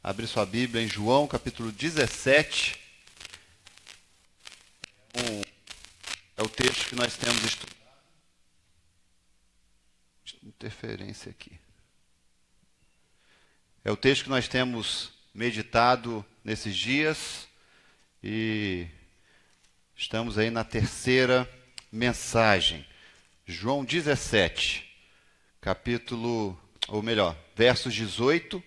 abrir sua Bíblia em João, capítulo 17. É o texto que nós temos estudado. Interferência aqui. É o texto que nós temos meditado nesses dias e estamos aí na terceira mensagem. João 17, versos 18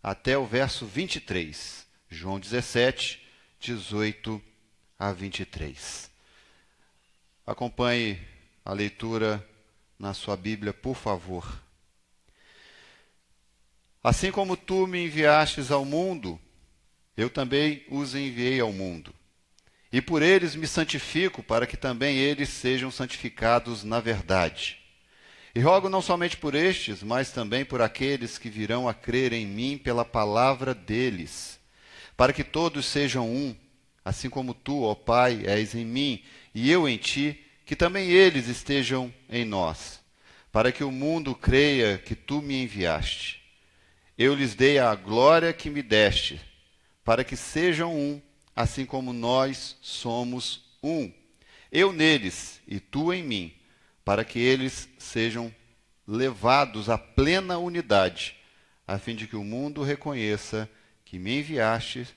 até o verso 23. João 17, 18 a 23. Acompanhe a leitura na sua Bíblia, por favor. Assim como tu me enviastes ao mundo, eu também os enviei ao mundo. E por eles me santifico, para que também eles sejam santificados na verdade. E rogo não somente por estes, mas também por aqueles que virão a crer em mim pela palavra deles, para que todos sejam um, assim como tu, ó Pai, és em mim e eu em ti, que também eles estejam em nós, para que o mundo creia que tu me enviaste. Eu lhes dei a glória que me deste, para que sejam um, assim como nós somos um. Eu neles e tu em mim, para que eles sejam levados à plena unidade, a fim de que o mundo reconheça que me enviaste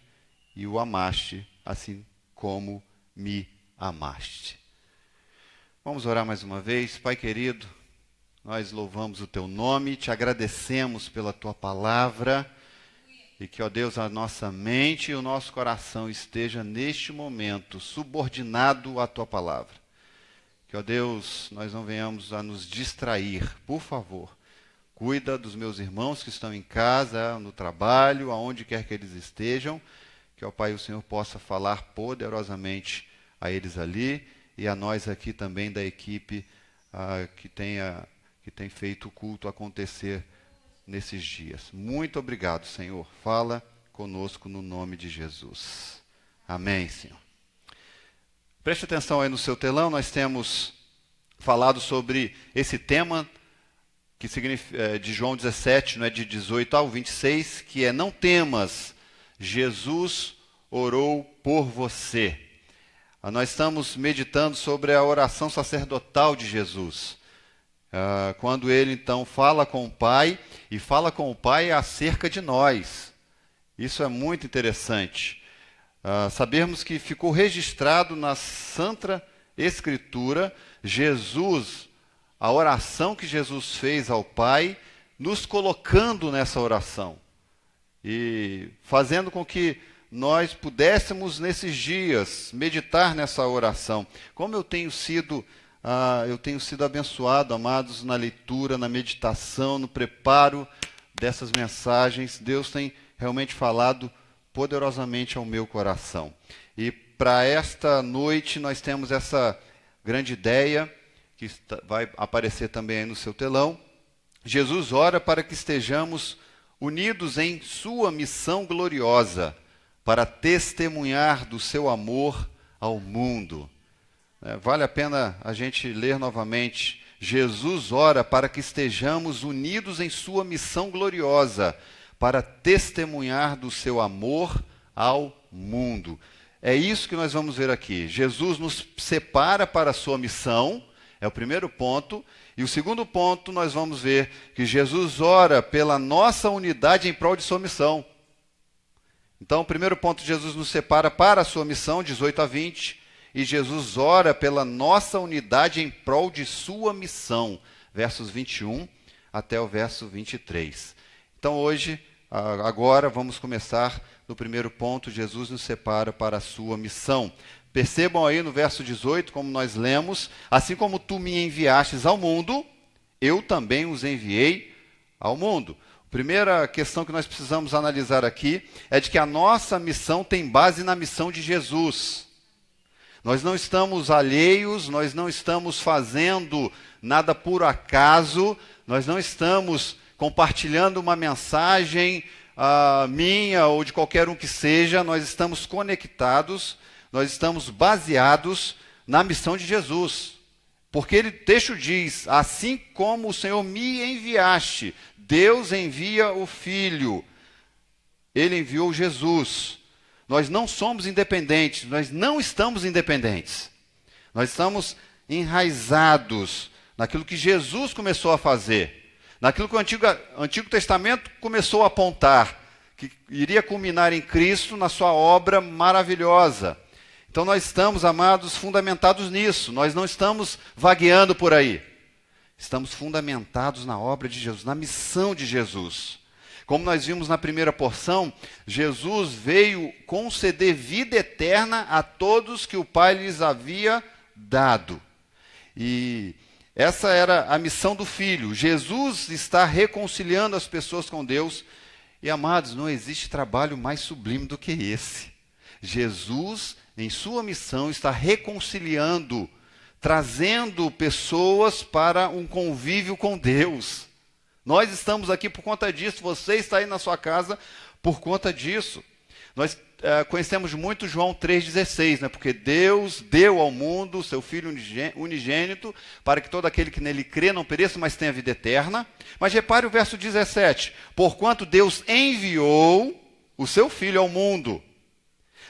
e o amaste, assim como me amaste. Vamos orar mais uma vez. Pai querido, nós louvamos o teu nome, te agradecemos pela tua palavra e que, ó Deus, a nossa mente e o nosso coração esteja neste momento subordinado à tua palavra. Que, ó Deus, nós não venhamos a nos distrair, por favor. Cuida dos meus irmãos que estão em casa, no trabalho, aonde quer que eles estejam. Que, ó Pai, o Senhor possa falar poderosamente a eles ali e a nós aqui também da equipe que tem feito o culto acontecer nesses dias. Muito obrigado, Senhor. Fala conosco no nome de Jesus. Amém, Senhor. Preste atenção aí no seu telão, nós temos falado sobre esse tema que significa, de João 17, de 18 ao 26, que é: não temas, Jesus orou por você. Nós estamos meditando sobre a oração sacerdotal de Jesus. Quando ele então fala com o Pai, e fala com o Pai acerca de nós. Isso é muito interessante. Sabermos que ficou registrado na Santa Escritura, a oração que Jesus fez ao Pai, nos colocando nessa oração. E fazendo com que nós pudéssemos nesses dias meditar nessa oração. Como eu tenho sido abençoado, amados, na leitura, na meditação, no preparo dessas mensagens. Deus tem realmente falado poderosamente ao meu coração. E para esta noite nós temos essa grande ideia, que vai aparecer também aí no seu telão. Jesus ora para que estejamos unidos em sua missão gloriosa, para testemunhar do seu amor ao mundo. Vale a pena a gente ler novamente. Jesus ora para que estejamos unidos em sua missão gloriosa, para testemunhar do seu amor ao mundo. É isso que nós vamos ver aqui. Jesus nos separa para a sua missão, é o primeiro ponto. E o segundo ponto, nós vamos ver que Jesus ora pela nossa unidade em prol de sua missão. Então, o primeiro ponto, Jesus nos separa para a sua missão, 18 a 20, e Jesus ora pela nossa unidade em prol de sua missão, versos 21 até o verso 23. Então, hoje, agora, vamos começar no primeiro ponto, Jesus nos separa para a sua missão. Percebam aí no verso 18, como nós lemos: assim como tu me enviastes ao mundo, eu também os enviei ao mundo. A primeira questão que nós precisamos analisar aqui é de que a nossa missão tem base na missão de Jesus. Nós não estamos alheios, nós não estamos fazendo nada por acaso, nós não estamos compartilhando uma mensagem minha ou de qualquer um que seja. Nós estamos conectados, nós estamos baseados na missão de Jesus. Porque o texto diz: assim como o Senhor me enviaste, Deus envia o Filho. ele enviou Jesus. Nós não somos independentes, nós não estamos independentes. Nós estamos enraizados naquilo que Jesus começou a fazer, naquilo que o Antigo Testamento começou a apontar, que iria culminar em Cristo na sua obra maravilhosa. Então nós estamos, amados, fundamentados nisso, nós não estamos vagueando por aí. Estamos fundamentados na obra de Jesus, na missão de Jesus. Como nós vimos na primeira porção, Jesus veio conceder vida eterna a todos que o Pai lhes havia dado. E essa era a missão do Filho. Jesus está reconciliando as pessoas com Deus. E, amados, não existe trabalho mais sublime do que esse. Jesus, em sua missão, está reconciliando, trazendo pessoas para um convívio com Deus. Nós estamos aqui por conta disso, você está aí na sua casa por conta disso. Nós conhecemos muito João 3,16, né? Porque Deus deu ao mundo o seu Filho unigênito, para que todo aquele que nele crê não pereça, mas tenha vida eterna. Mas repare o verso 17. Porquanto Deus enviou o seu Filho ao mundo,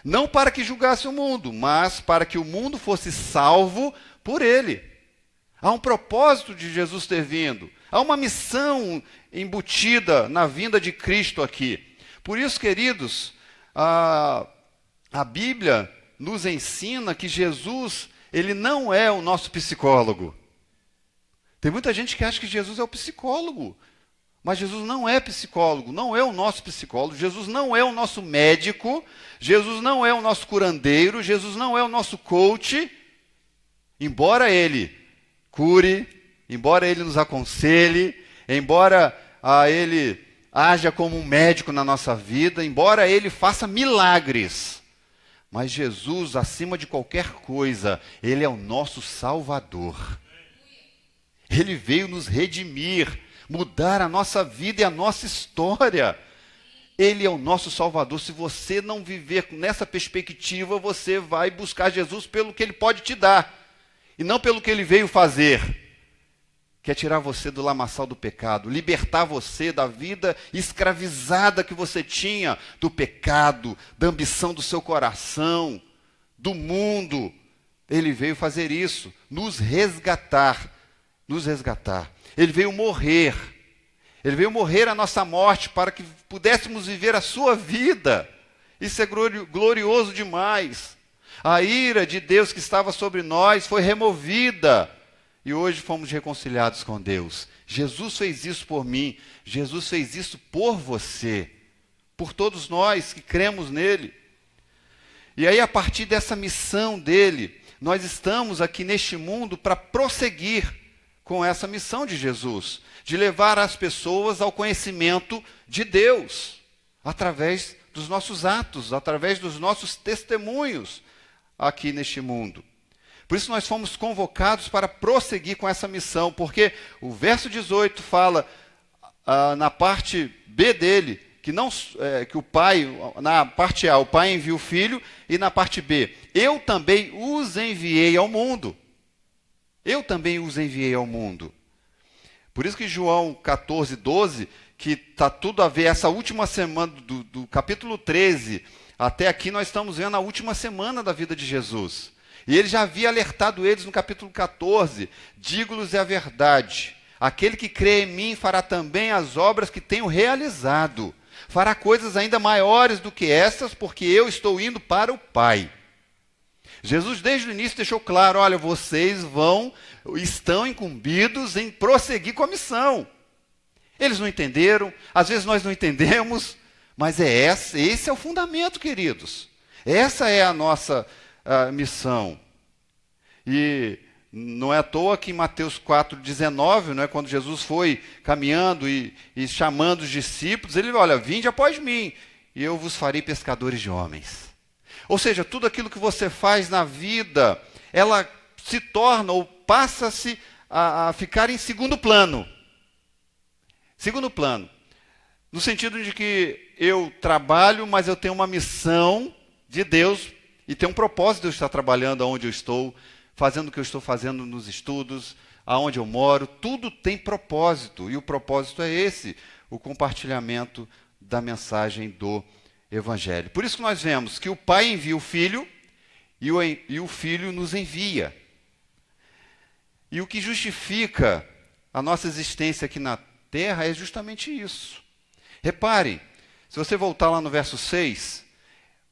não para que julgasse o mundo, mas para que o mundo fosse salvo por ele. Há um propósito de Jesus ter vindo. Há uma missão embutida na vinda de Cristo aqui. Por isso, queridos, a Bíblia nos ensina que Jesus, ele não é o nosso psicólogo. Tem muita gente que acha que Jesus é o psicólogo. Mas Jesus não é psicólogo, não é o nosso psicólogo. Jesus não é o nosso médico. Jesus não é o nosso curandeiro. Jesus não é o nosso coach. Embora ele cure, embora ele nos aconselhe, embora ele haja como um médico na nossa vida, embora ele faça milagres, mas Jesus, acima de qualquer coisa, ele é o nosso Salvador. Ele veio nos redimir, mudar a nossa vida e a nossa história. Ele é o nosso Salvador. Se você não viver nessa perspectiva, você vai buscar Jesus pelo que ele pode te dar, e não pelo que ele veio fazer, que é tirar você do lamaçal do pecado, libertar você da vida escravizada que você tinha, do pecado, da ambição do seu coração, do mundo. Ele veio fazer isso, nos resgatar, nos resgatar. Ele veio morrer a nossa morte para que pudéssemos viver a sua vida. Isso é glorioso demais. A ira de Deus que estava sobre nós foi removida. E hoje fomos reconciliados com Deus. Jesus fez isso por mim. Jesus fez isso por você. Por todos nós que cremos nele. E aí, a partir dessa missão dele, nós estamos aqui neste mundo para prosseguir com essa missão de Jesus. De levar as pessoas ao conhecimento de Deus. Através dos nossos atos, através dos nossos testemunhos aqui neste mundo. Por isso nós fomos convocados para prosseguir com essa missão, porque o verso 18 fala, na parte B dele, que o Pai, na parte A, o Pai envia o Filho, e na parte B, eu também os enviei ao mundo. Eu também os enviei ao mundo. Por isso que João 14, 12, que está tudo a ver, essa última semana do capítulo 13, até aqui nós estamos vendo a última semana da vida de Jesus. E ele já havia alertado eles no capítulo 14, digo-lhes a verdade, aquele que crê em mim fará também as obras que tenho realizado, fará coisas ainda maiores do que essas, porque eu estou indo para o Pai. Jesus desde o início deixou claro, olha, vocês estão incumbidos em prosseguir com a missão. Eles não entenderam, às vezes nós não entendemos, mas esse é o fundamento, queridos. Essa é a nossa missão. E não é à toa que em Mateus 4,19, né, quando Jesus foi caminhando e chamando os discípulos, ele olha, vinde após mim, e eu vos farei pescadores de homens. Ou seja, tudo aquilo que você faz na vida, ela se torna ou passa-se a ficar em segundo plano. Segundo plano. No sentido de que eu trabalho, mas eu tenho uma missão de Deus e tenho um propósito de eu estar trabalhando onde eu estou, fazendo o que eu estou fazendo nos estudos, aonde eu moro. Tudo tem propósito e o propósito é esse, o compartilhamento da mensagem do evangelho. Por isso que nós vemos que o Pai envia o Filho e o Filho nos envia. E o que justifica a nossa existência aqui na terra é justamente isso. Repare, se você voltar lá no verso 6,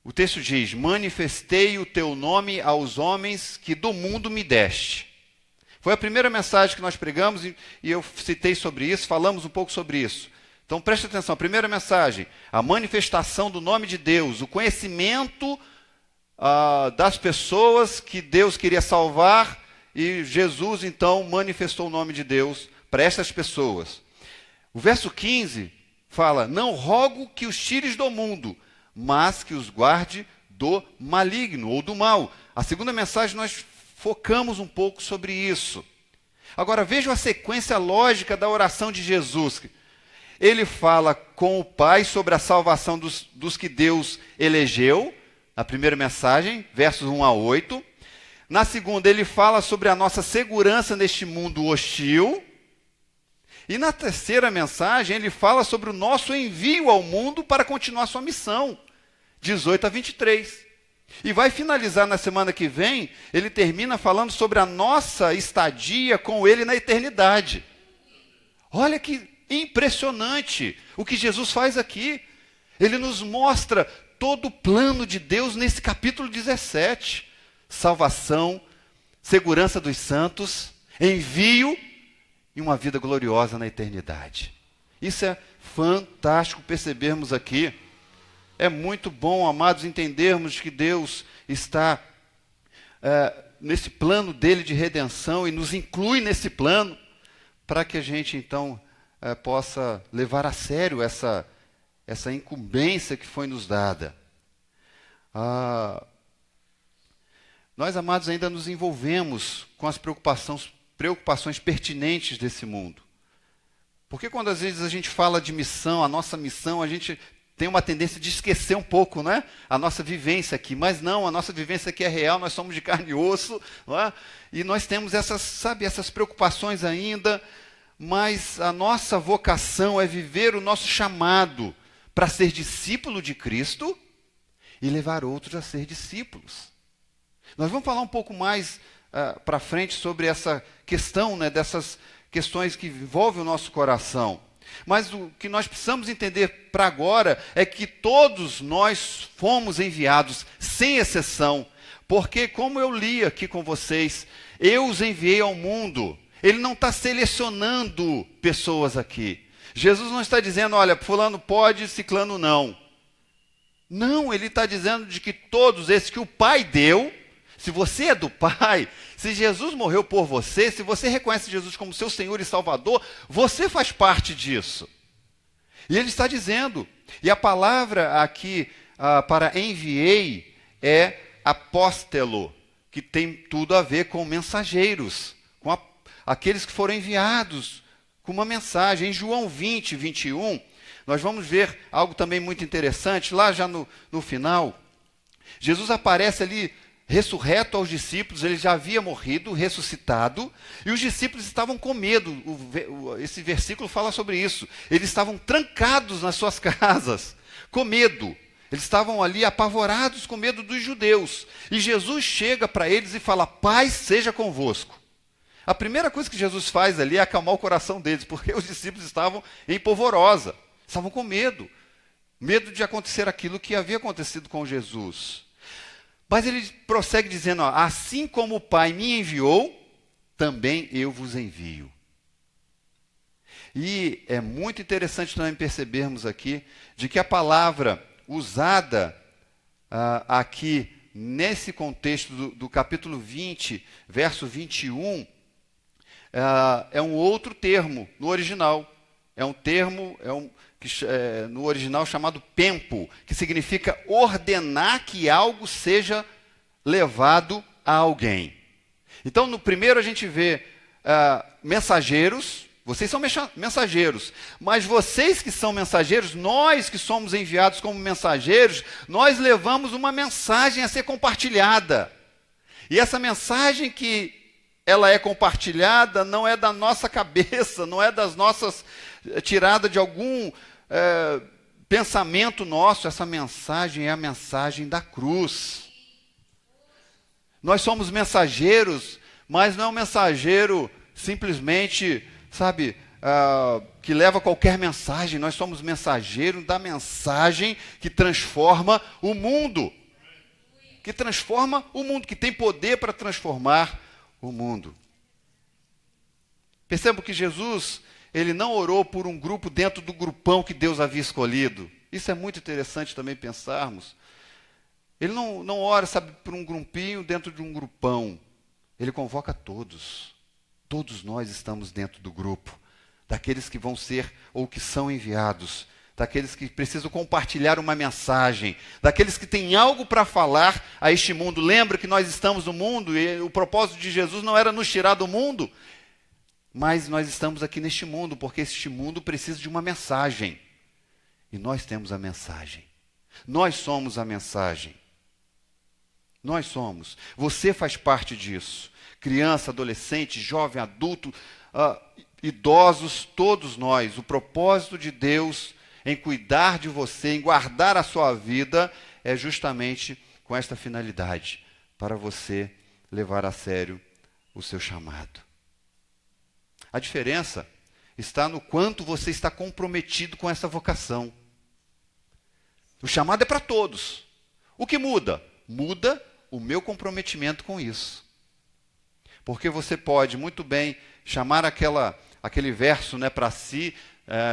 o texto diz: manifestei o teu nome aos homens que do mundo me deste. Foi a primeira mensagem que nós pregamos e eu citei sobre isso, falamos um pouco sobre isso. Então preste atenção, a primeira mensagem, a manifestação do nome de Deus, o conhecimento das pessoas que Deus queria salvar, e Jesus então manifestou o nome de Deus para estas pessoas. O verso 15 fala: não rogo que os tires do mundo, mas que os guarde do maligno ou do mal. A segunda mensagem nós focamos um pouco sobre isso. Agora vejam a sequência lógica da oração de Jesus. Ele fala com o Pai sobre a salvação dos que Deus elegeu, na primeira mensagem, versos 1 a 8. Na segunda, ele fala sobre a nossa segurança neste mundo hostil. E na terceira mensagem, ele fala sobre o nosso envio ao mundo para continuar sua missão, 18 a 23. E vai finalizar na semana que vem, ele termina falando sobre a nossa estadia com ele na eternidade. Olha que impressionante o que Jesus faz aqui. Ele nos mostra todo o plano de Deus nesse capítulo 17. Salvação, segurança dos santos, envio e uma vida gloriosa na eternidade. Isso é fantástico percebermos aqui. É muito bom, amados, entendermos que Deus está nesse plano dele de redenção e nos inclui nesse plano para que a gente, então, possa levar a sério essa incumbência que foi nos dada. Nós, amados, ainda nos envolvemos com as preocupações pertinentes desse mundo. Porque quando às vezes a gente fala de missão, a nossa missão, a gente tem uma tendência de esquecer um pouco, né, a nossa vivência aqui. Mas não, a nossa vivência aqui é real, nós somos de carne e osso, não é? E nós temos essas preocupações ainda, mas a nossa vocação é viver o nosso chamado para ser discípulo de Cristo e levar outros a ser discípulos. Nós vamos falar um pouco mais para frente sobre essa questão, né, dessas questões que envolvem o nosso coração. Mas o que nós precisamos entender para agora é que todos nós fomos enviados, sem exceção, porque, como eu li aqui com vocês, eu os enviei ao mundo. Ele não está selecionando pessoas aqui. Jesus não está dizendo, olha, fulano pode, ciclano não. Não, ele está dizendo de que todos esses que o Pai deu, se você é do Pai, se Jesus morreu por você, se você reconhece Jesus como seu Senhor e Salvador, você faz parte disso. E ele está dizendo, e a palavra aqui para enviei é apóstolo, que tem tudo a ver com mensageiros, com aqueles que foram enviados com uma mensagem. Em João 20, 21, nós vamos ver algo também muito interessante, lá já no final, Jesus aparece ali ressurreto aos discípulos, ele já havia morrido, ressuscitado, e os discípulos estavam com medo. Esse versículo fala sobre isso. Eles estavam trancados nas suas casas, com medo. Eles estavam ali apavorados com medo dos judeus. E Jesus chega para eles e fala, paz seja convosco. A primeira coisa que Jesus faz ali é acalmar o coração deles, porque os discípulos estavam em polvorosa, estavam com medo. Medo de acontecer aquilo que havia acontecido com Jesus. Mas ele prossegue dizendo, assim como o Pai me enviou, também eu vos envio. E é muito interessante também percebermos aqui de que a palavra usada aqui nesse contexto do capítulo 20, verso 21, é um outro termo no original. É um termo, no original chamado pempo, que significa ordenar que algo seja levado a alguém. Então, no primeiro a gente vê mensageiros, vocês são mensageiros, mas vocês que são mensageiros, nós que somos enviados como mensageiros, nós levamos uma mensagem a ser compartilhada. E essa mensagem que ela é compartilhada não é da nossa cabeça, não é das nossas tirada de algum pensamento nosso, essa mensagem é a mensagem da cruz. Nós somos mensageiros, mas não é um mensageiro simplesmente, sabe, que leva qualquer mensagem. Nós somos mensageiros da mensagem que transforma o mundo. Que transforma o mundo, que tem poder para transformar o mundo. Perceba que Jesus, ele não orou por um grupo dentro do grupão que Deus havia escolhido. Isso é muito interessante também pensarmos. Ele não ora, sabe, por um grupinho dentro de um grupão. Ele convoca todos. Todos nós estamos dentro do grupo. Daqueles que vão ser ou que são enviados. Daqueles que precisam compartilhar uma mensagem. Daqueles que têm algo para falar a este mundo. Lembra que nós estamos no mundo e o propósito de Jesus não era nos tirar do mundo. Mas nós estamos aqui neste mundo porque este mundo precisa de uma mensagem. E nós temos a mensagem. Nós somos a mensagem. Nós somos. Você faz parte disso. Criança, adolescente, jovem, adulto, idosos, todos nós. O propósito de Deus em cuidar de você, em guardar a sua vida, é justamente com esta finalidade, para você levar a sério o seu chamado. A diferença está no quanto você está comprometido com essa vocação. O chamado é para todos. O que muda? Muda o meu comprometimento com isso. Porque você pode muito bem chamar aquele verso, né, para si,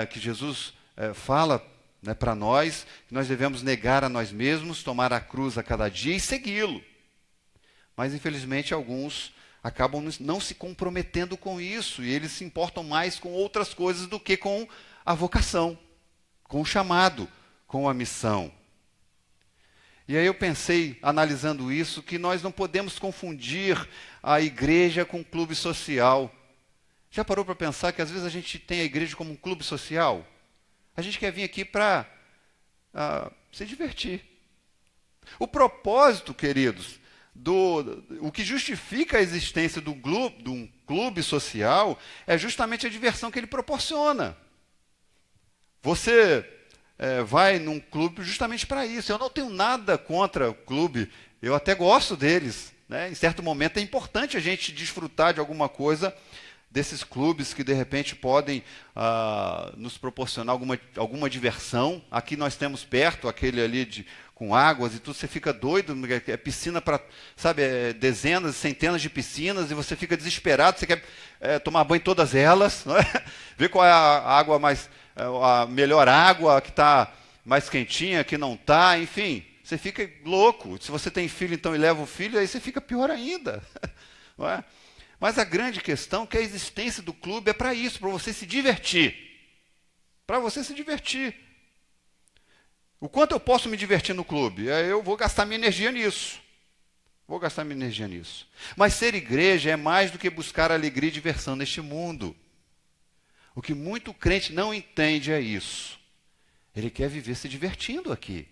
que Jesus fala, né, para nós, que nós devemos negar a nós mesmos, tomar a cruz a cada dia e segui-lo. Mas, infelizmente, alguns acabam não se comprometendo com isso, e eles se importam mais com outras coisas do que com a vocação, com o chamado, com a missão. E aí eu pensei, analisando isso, que nós não podemos confundir a igreja com um clube social. Já parou para pensar que às vezes a gente tem a igreja como um clube social? A gente quer vir aqui para se divertir. O propósito, queridos, o que justifica a existência de um clube social é justamente a diversão que ele proporciona. Você vai num clube justamente para isso. Eu não tenho nada contra o clube, eu até gosto deles, né? Em certo momento é importante a gente desfrutar de alguma coisa desses clubes que de repente podem nos proporcionar alguma diversão. Aqui nós temos perto aquele ali com águas e tudo, você fica doido, é piscina para, sabe, dezenas, centenas de piscinas, e você fica desesperado, você quer tomar banho em todas elas, não é? Ver qual é a água a melhor água, que está mais quentinha, que não está, enfim, você fica louco. Se você tem filho, então, e leva o filho, aí você fica pior ainda, não é? Mas a grande questão é que a existência do clube é para isso, para você se divertir. Para você se divertir. O quanto eu posso me divertir no clube? Eu vou gastar minha energia nisso. Vou gastar minha energia nisso. Mas ser igreja é mais do que buscar alegria e diversão neste mundo. O que muito crente não entende é isso. Ele quer viver se divertindo aqui.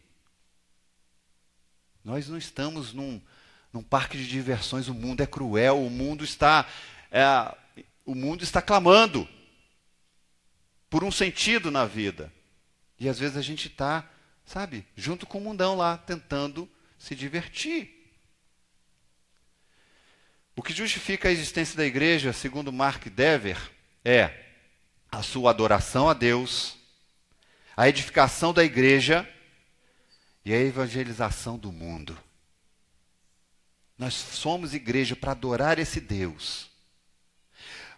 Nós não estamos num parque de diversões, o mundo é cruel, o mundo está clamando por um sentido na vida. E às vezes a gente está, sabe, junto com o mundão lá, tentando se divertir. O que justifica a existência da igreja, segundo Mark Dever, é a sua adoração a Deus, a edificação da igreja e a evangelização do mundo. Nós somos igreja para adorar esse Deus.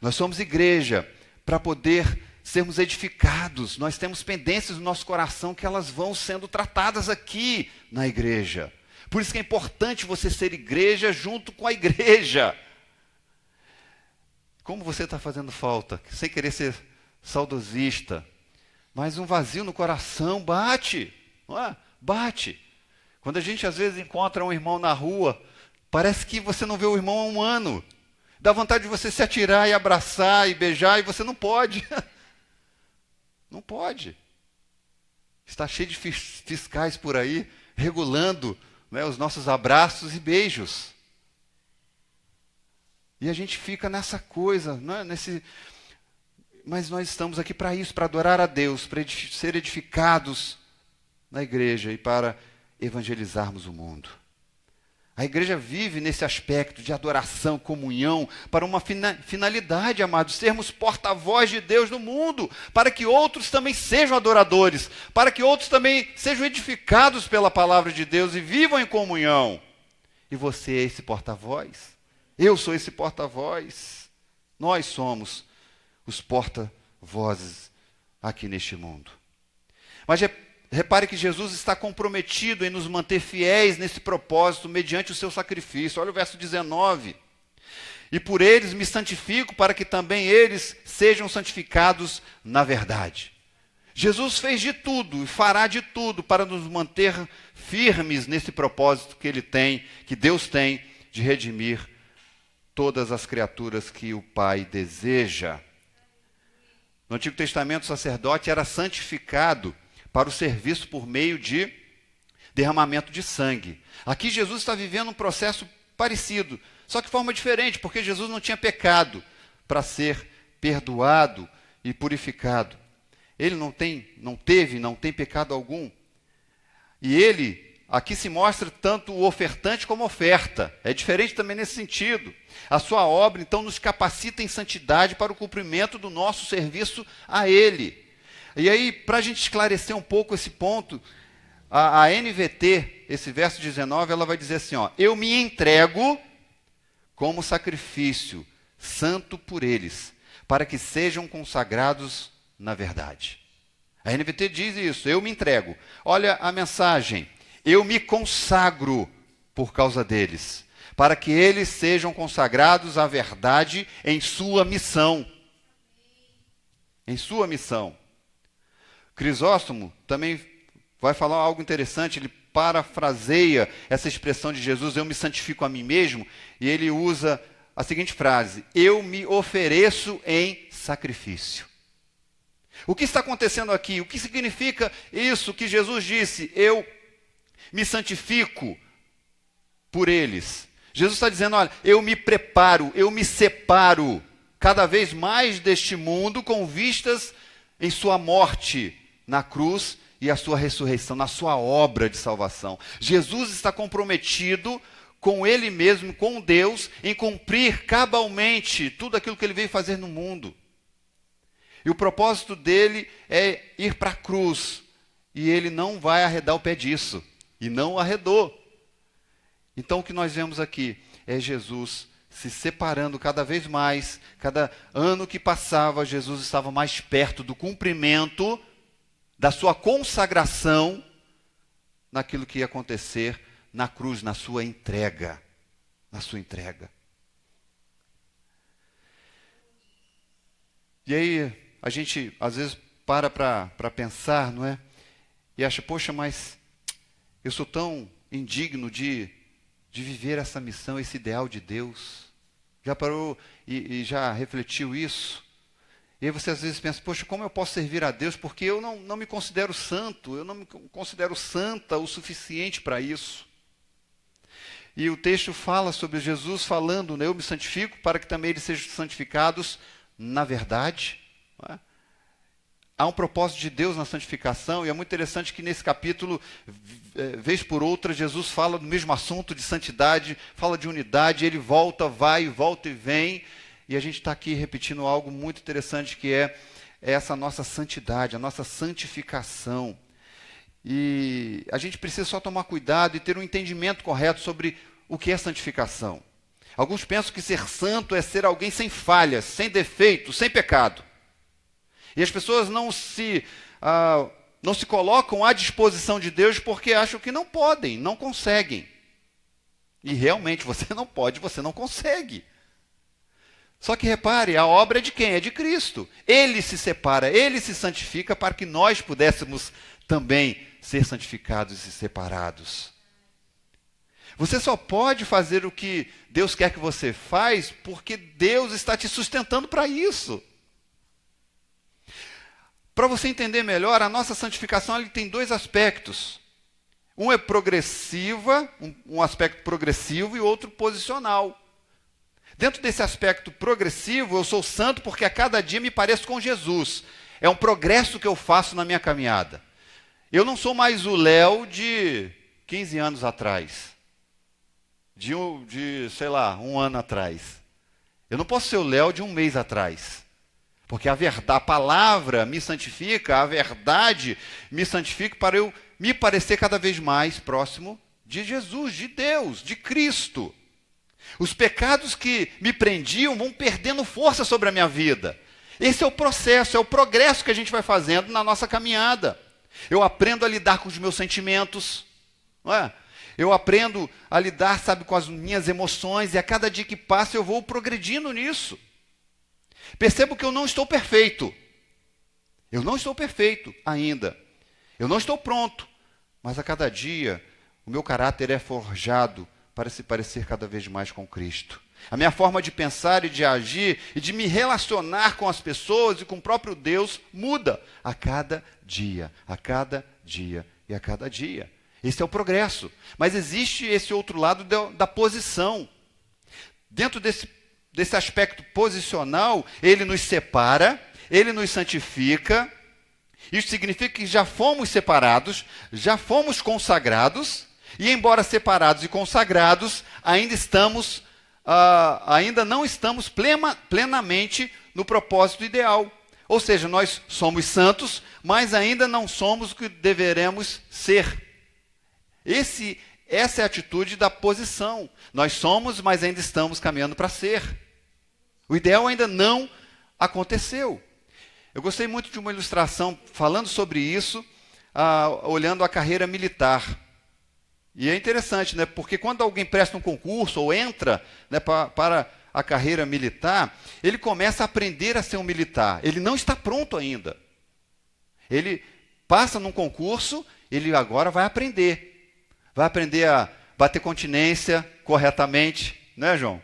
Nós somos igreja para poder sermos edificados. Nós temos pendências no nosso coração que elas vão sendo tratadas aqui na igreja. Por isso que é importante você ser igreja junto com a igreja. Como você está fazendo falta, sem querer ser saudosista, mas um vazio no coração bate, não é? Bate. Quando a gente às vezes encontra um irmão na rua, parece que você não vê o irmão há um ano. Dá vontade de você se atirar e abraçar e beijar, e você não pode. Não pode. Está cheio de fiscais por aí, regulando, né, os nossos abraços e beijos. E a gente fica nessa coisa, né, mas nós estamos aqui para isso, para adorar a Deus, para ser edificados na igreja e para evangelizarmos o mundo. A igreja vive nesse aspecto de adoração, comunhão, para uma finalidade, amados, sermos porta-voz de Deus no mundo, para que outros também sejam adoradores, para que outros também sejam edificados pela palavra de Deus e vivam em comunhão. E você é esse porta-voz? Eu sou esse porta-voz. Nós somos os porta-vozes aqui neste mundo. Mas repare que Jesus está comprometido em nos manter fiéis nesse propósito mediante o seu sacrifício. Olha o verso 19. E por eles me santifico para que também eles sejam santificados na verdade. Jesus fez de tudo e fará de tudo para nos manter firmes nesse propósito que ele tem, que Deus tem, de redimir todas as criaturas que o Pai deseja. No Antigo Testamento, o sacerdote era santificado para o serviço por meio de derramamento de sangue. Aqui Jesus está vivendo um processo parecido, só que de forma diferente, porque Jesus não tinha pecado para ser perdoado e purificado. Ele não tem pecado algum. E ele, aqui se mostra tanto o ofertante como a oferta. É diferente também nesse sentido. A sua obra, então, nos capacita em santidade para o cumprimento do nosso serviço a ele. E aí, para a gente esclarecer um pouco esse ponto, a NVT, esse verso 19, ela vai dizer assim, eu me entrego como sacrifício santo por eles, para que sejam consagrados na verdade. A NVT diz isso, eu me entrego. Olha a mensagem, eu me consagro por causa deles, para que eles sejam consagrados à verdade em sua missão. Em sua missão. Crisóstomo também vai falar algo interessante, ele parafraseia essa expressão de Jesus, eu me santifico a mim mesmo, e ele usa a seguinte frase, eu me ofereço em sacrifício. O que está acontecendo aqui? O que significa isso que Jesus disse, eu me santifico por eles? Jesus está dizendo, olha, eu me preparo, eu me separo cada vez mais deste mundo com vistas em sua morte na cruz e a sua ressurreição, na sua obra de salvação. Jesus está comprometido com ele mesmo, com Deus, em cumprir cabalmente tudo aquilo que ele veio fazer no mundo. E o propósito dele é ir para a cruz, e ele não vai arredar o pé disso, e não arredou. Então o que nós vemos aqui é Jesus se separando cada vez mais, cada ano que passava, Jesus estava mais perto do cumprimento da sua consagração naquilo que ia acontecer na cruz, na sua entrega. Na sua entrega. E aí, a gente às vezes para pensar, não é? E acha, poxa, mas eu sou tão indigno de viver essa missão, esse ideal de Deus. Já parou e já refletiu isso? E aí você às vezes pensa, poxa, como eu posso servir a Deus? Porque eu não me considero santo, eu não me considero santa o suficiente para isso. E o texto fala sobre Jesus falando, né, eu me santifico para que também eles sejam santificados na verdade. Não é? Há um propósito de Deus na santificação, e é muito interessante que nesse capítulo, vez por outra, Jesus fala do mesmo assunto de santidade, fala de unidade, ele volta, vai, volta e vem, e a gente está aqui repetindo algo muito interessante, que é essa nossa santidade, a nossa santificação. E a gente precisa só tomar cuidado e ter um entendimento correto sobre o que é santificação. Alguns pensam que ser santo é ser alguém sem falhas, sem defeitos, sem pecado. E as pessoas não se colocam à disposição de Deus porque acham que não podem, não conseguem. E realmente você não pode, você não consegue. Só que repare, a obra é de quem? É de Cristo. Ele se separa, ele se santifica para que nós pudéssemos também ser santificados e separados. Você só pode fazer o que Deus quer que você faça porque Deus está te sustentando para isso. Para você entender melhor, a nossa santificação ele tem dois aspectos. Um é progressiva, um aspecto progressivo e outro posicional. Dentro desse aspecto progressivo, eu sou santo porque a cada dia me pareço com Jesus. É um progresso que eu faço na minha caminhada. Eu não sou mais o Léo de 15 anos atrás, sei lá, um ano atrás. Eu não posso ser o Léo de um mês atrás. Porque a palavra me santifica, a verdade me santifica para eu me parecer cada vez mais próximo de Jesus, de Deus, de Cristo. Os pecados que me prendiam vão perdendo força sobre a minha vida. Esse é o processo, é o progresso que a gente vai fazendo na nossa caminhada. Eu aprendo a lidar com os meus sentimentos, não é? Eu aprendo a lidar, sabe, com as minhas emoções, e a cada dia que passa eu vou progredindo nisso. Percebo que eu não estou perfeito. Eu não estou perfeito ainda. Eu não estou pronto. Mas a cada dia o meu caráter é forjado para se parecer cada vez mais com Cristo. A minha forma de pensar e de agir e de me relacionar com as pessoas e com o próprio Deus muda a cada dia e a cada dia. Esse é o progresso. Mas existe esse outro lado da posição. Dentro desse aspecto posicional, ele nos separa, ele nos santifica. Isso significa que já fomos separados, já fomos consagrados, e embora separados e consagrados, ainda não estamos plenamente no propósito ideal. Ou seja, nós somos santos, mas ainda não somos o que deveremos ser. Essa é a atitude da posição. Nós somos, mas ainda estamos caminhando para ser. O ideal ainda não aconteceu. Eu gostei muito de uma ilustração falando sobre isso, olhando a carreira militar. E é interessante, né? Porque quando alguém presta um concurso ou entra, né, para a carreira militar, ele começa a aprender a ser um militar. Ele não está pronto ainda. Ele passa num concurso, ele agora vai aprender. Vai aprender a bater continência corretamente, né, João?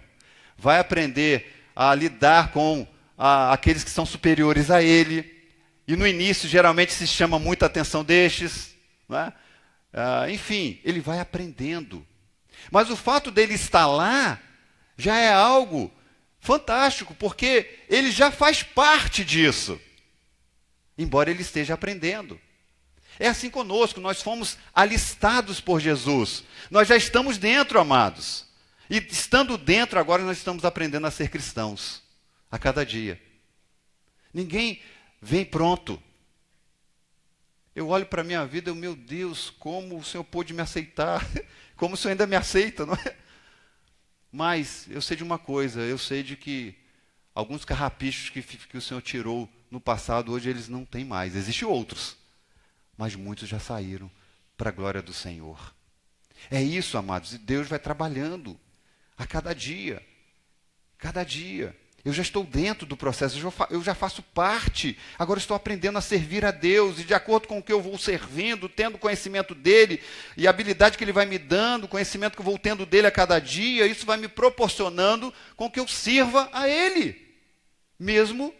Vai aprender a lidar com aqueles que são superiores a ele. E no início, geralmente, se chama muita atenção destes, né? Enfim, ele vai aprendendo. Mas o fato dele estar lá já é algo fantástico, porque ele já faz parte disso, embora ele esteja aprendendo. É assim conosco, nós fomos alistados por Jesus. Nós já estamos dentro, amados. E estando dentro, agora nós estamos aprendendo a ser cristãos, a cada dia. Ninguém vem pronto. Eu olho para a minha vida e, meu Deus, como o Senhor pôde me aceitar, como o Senhor ainda me aceita, não é? Mas eu sei de uma coisa, eu sei de que alguns carrapichos que o Senhor tirou no passado, hoje eles não têm mais. Existem outros, mas muitos já saíram para a glória do Senhor. É isso, amados, e Deus vai trabalhando a cada dia. Cada dia. Eu já estou dentro do processo, eu já faço parte. Agora estou aprendendo a servir a Deus, e de acordo com o que eu vou servindo, tendo conhecimento dEle, e a habilidade que Ele vai me dando, o conhecimento que eu vou tendo dEle a cada dia, isso vai me proporcionando com que eu sirva a Ele. Mesmo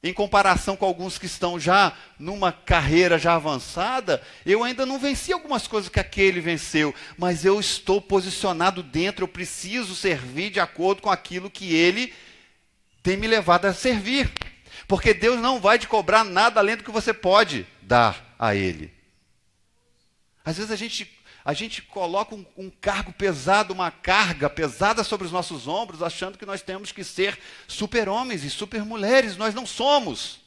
em comparação com alguns que estão já numa carreira já avançada, eu ainda não venci algumas coisas que aquele venceu, mas eu estou posicionado dentro, eu preciso servir de acordo com aquilo que ele tem me levado a servir. Porque Deus não vai te cobrar nada além do que você pode dar a ele. Às vezes a gente coloca um cargo pesado, uma carga pesada sobre os nossos ombros, achando que nós temos que ser super-homens e super-mulheres. Nós não somos.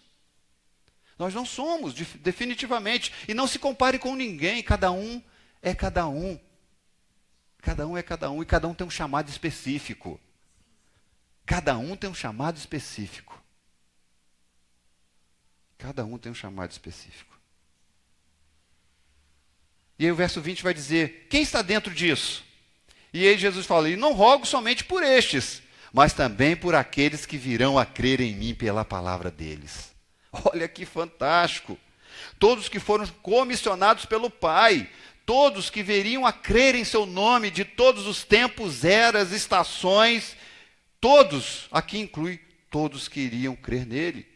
Nós não somos, definitivamente. E não se compare com ninguém. Cada um é cada um. Cada um é cada um. E cada um tem um chamado específico. Cada um tem um chamado específico. Cada um tem um chamado específico. E aí o verso 20 vai dizer, quem está dentro disso? E aí Jesus fala, e não rogo somente por estes, mas também por aqueles que virão a crer em mim pela palavra deles. Olha que fantástico. Todos que foram comissionados pelo Pai, todos que viriam a crer em seu nome de todos os tempos, eras, estações, todos, aqui inclui todos que iriam crer nele.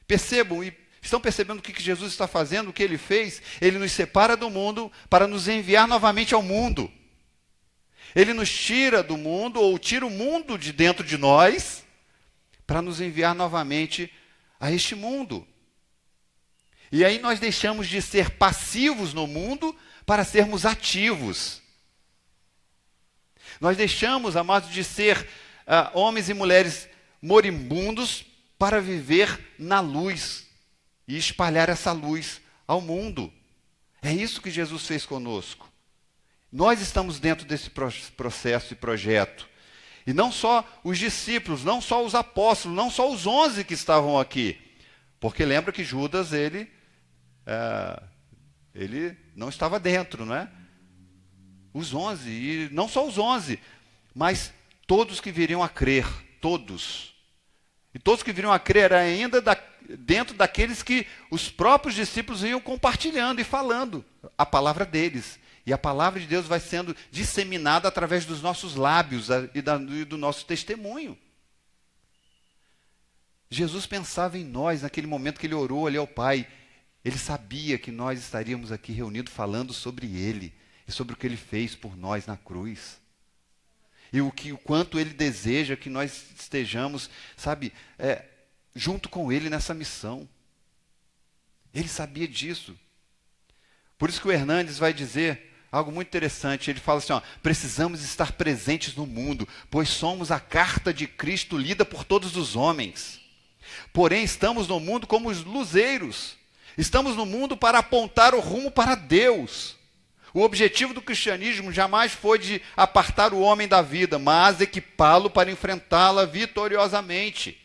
Percebam, estão percebendo o que Jesus está fazendo, o que ele fez? Ele nos separa do mundo para nos enviar novamente ao mundo. Ele nos tira do mundo, ou tira o mundo de dentro de nós, para nos enviar novamente a este mundo. E aí nós deixamos de ser passivos no mundo para sermos ativos. Nós deixamos, amados, de ser homens e mulheres moribundos para viver na luz e espalhar essa luz ao mundo. É isso que Jesus fez conosco. Nós estamos dentro desse processo e projeto. E não só os discípulos, não só os apóstolos, não só os 11 que estavam aqui. Porque lembra que Judas, ele não estava dentro, não é? Os 11, e não só os 11, mas todos que viriam a crer, todos. E todos que viriam a crer ainda dentro daqueles que os próprios discípulos iam compartilhando e falando a palavra deles. E a palavra de Deus vai sendo disseminada através dos nossos lábios e do nosso testemunho. Jesus pensava em nós naquele momento que ele orou ali ao Pai. Ele sabia que nós estaríamos aqui reunidos falando sobre ele e sobre o que ele fez por nós na cruz. E o quanto ele deseja que nós estejamos, sabe, junto com ele nessa missão. Ele sabia disso. Por isso que o Hernandes vai dizer algo muito interessante. Ele fala assim, precisamos estar presentes no mundo, pois somos a carta de Cristo lida por todos os homens. Porém, estamos no mundo como os luzeiros. Estamos no mundo para apontar o rumo para Deus. O objetivo do cristianismo jamais foi de apartar o homem da vida, mas equipá-lo para enfrentá-la vitoriosamente.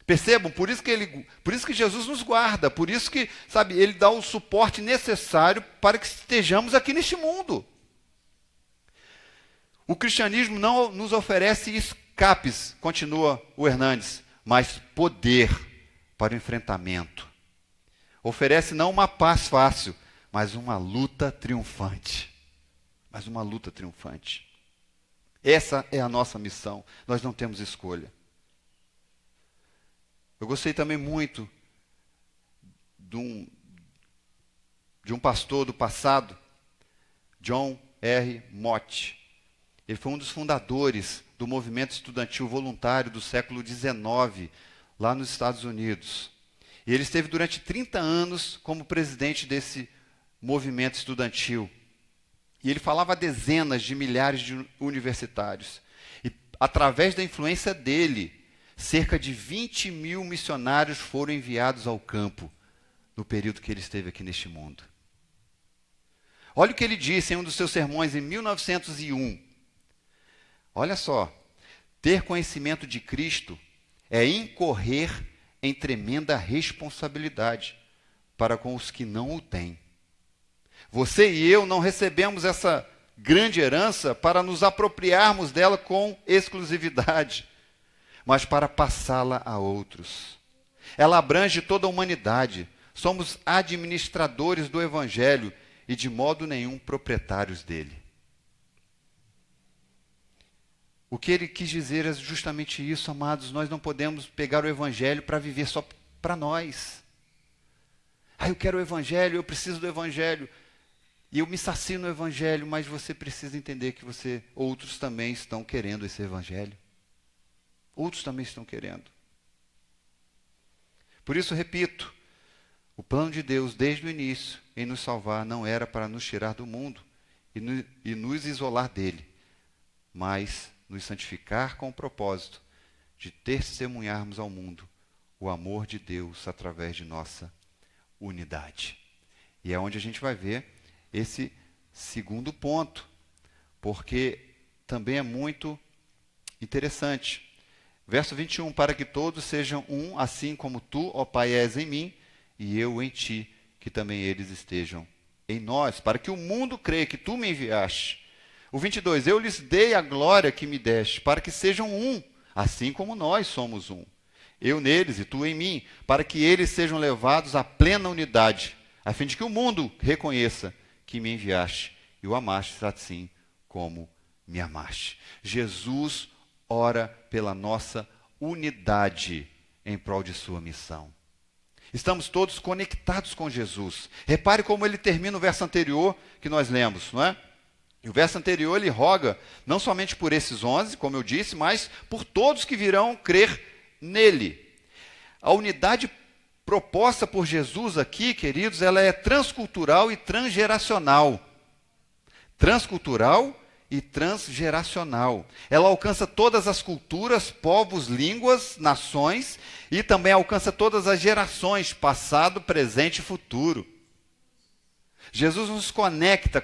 Percebam? Por isso que Jesus nos guarda, por isso que, sabe, ele dá o suporte necessário para que estejamos aqui neste mundo. O cristianismo não nos oferece escapes, continua o Hernandes, mas poder para o enfrentamento. Oferece não uma paz fácil, mas uma luta triunfante. Mas uma luta triunfante. Essa é a nossa missão. Nós não temos escolha. Eu gostei também muito de um pastor do passado, John R. Mott. Ele foi um dos fundadores do movimento estudantil voluntário do século XIX, lá nos Estados Unidos. E ele esteve durante 30 anos como presidente desse movimento estudantil. E ele falava a dezenas de milhares de universitários. E através da influência dele, cerca de 20 mil missionários foram enviados ao campo no período que ele esteve aqui neste mundo. Olha o que ele disse em um dos seus sermões em 1901. Olha só, ter conhecimento de Cristo é incorrer em tremenda responsabilidade para com os que não o têm. Você e eu não recebemos essa grande herança para nos apropriarmos dela com exclusividade, mas para passá-la a outros. Ela abrange toda a humanidade. Somos administradores do Evangelho e de modo nenhum proprietários dele. O que ele quis dizer é justamente isso, amados. Nós não podemos pegar o Evangelho para viver só para nós. Eu quero o Evangelho, eu preciso do Evangelho. E eu me sacio no Evangelho, mas você precisa entender que outros também estão querendo esse Evangelho. Outros também estão querendo. Por isso, repito, o plano de Deus, desde o início, em nos salvar, não era para nos tirar do mundo e nos isolar dele, mas nos santificar com o propósito de testemunharmos ao mundo o amor de Deus através de nossa unidade. E é onde a gente vai ver esse segundo ponto, porque também é muito interessante. Verso 21, para que todos sejam um, assim como tu, ó Pai, és em mim, e eu em ti, que também eles estejam em nós, para que o mundo creia que tu me enviaste. O 22, eu lhes dei a glória que me deste, para que sejam um, assim como nós somos um. Eu neles e tu em mim, para que eles sejam levados à plena unidade, a fim de que o mundo reconheça que me enviaste e o amaste assim como me amaste. Jesus ora pela nossa unidade em prol de sua missão. Estamos todos conectados com Jesus. Repare como ele termina o verso anterior que nós lemos, não é? E o verso anterior ele roga não somente por esses 11, como eu disse, mas por todos que virão crer nele. A unidade proposta por Jesus aqui, queridos, ela é transcultural e transgeracional. Transcultural e transgeracional. Ela alcança todas as culturas, povos, línguas, nações e também alcança todas as gerações, passado, presente e futuro. Jesus nos conecta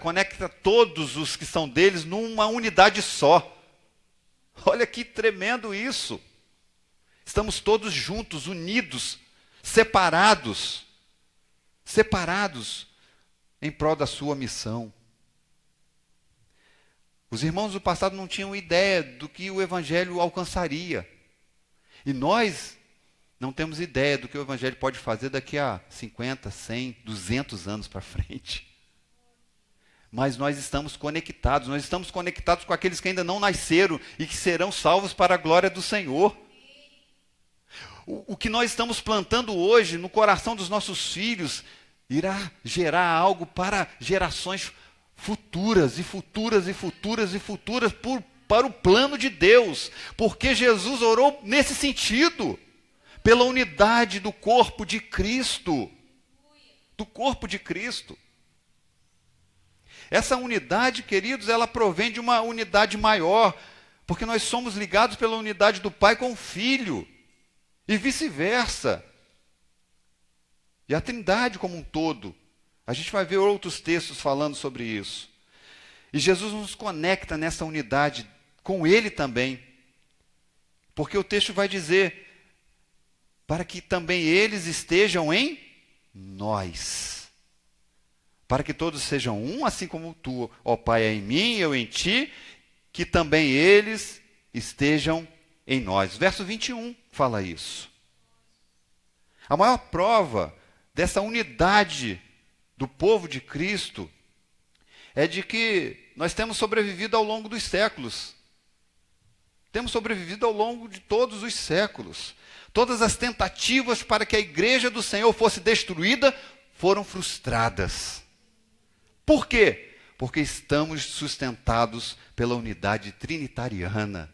todos os que são deles numa unidade só. Olha que tremendo isso. Estamos todos juntos, unidos, separados em prol da sua missão. Os irmãos do passado não tinham ideia do que o Evangelho alcançaria. E nós não temos ideia do que o Evangelho pode fazer daqui a 50, 100, 200 anos para frente. Mas nós estamos conectados com aqueles que ainda não nasceram e que serão salvos para a glória do Senhor. O que nós estamos plantando hoje no coração dos nossos filhos irá gerar algo para gerações futuras para o plano de Deus, porque Jesus orou nesse sentido, pela unidade do corpo de Cristo, Essa unidade, queridos, ela provém de uma unidade maior, porque nós somos ligados pela unidade do Pai com o Filho, e vice-versa. E a Trindade como um todo. A gente vai ver outros textos falando sobre isso. E Jesus nos conecta nessa unidade com Ele também. Porque o texto vai dizer, para que também eles estejam em nós. Para que todos sejam um, assim como tu, ó Pai, é em mim, eu em ti, que também eles estejam em nós. Verso 21 fala isso. A maior prova dessa unidade do povo de Cristo é de que nós temos sobrevivido ao longo dos séculos. Temos sobrevivido ao longo de todos os séculos. Todas as tentativas para que a igreja do Senhor fosse destruída foram frustradas. Por quê? Porque estamos sustentados pela unidade trinitariana.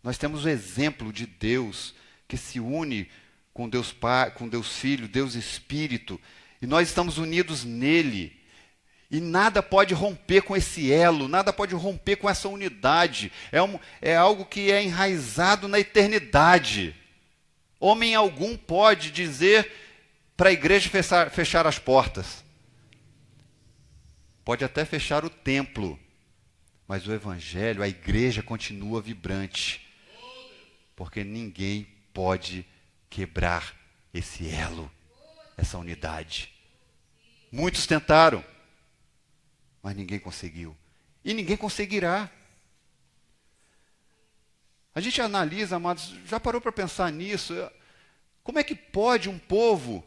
Nós temos o exemplo de Deus que se une com Deus Pai, com Deus Filho, Deus Espírito, e nós estamos unidos nele. E nada pode romper com esse elo, nada pode romper com essa unidade. É algo que é enraizado na eternidade. Homem algum pode dizer para a igreja fechar as portas. Pode até fechar o templo, mas o Evangelho, a igreja continua vibrante. Porque ninguém pode quebrar esse elo, essa unidade. Muitos tentaram, mas ninguém conseguiu. E ninguém conseguirá. A gente analisa, amados, já parou para pensar nisso? Como é que pode um povo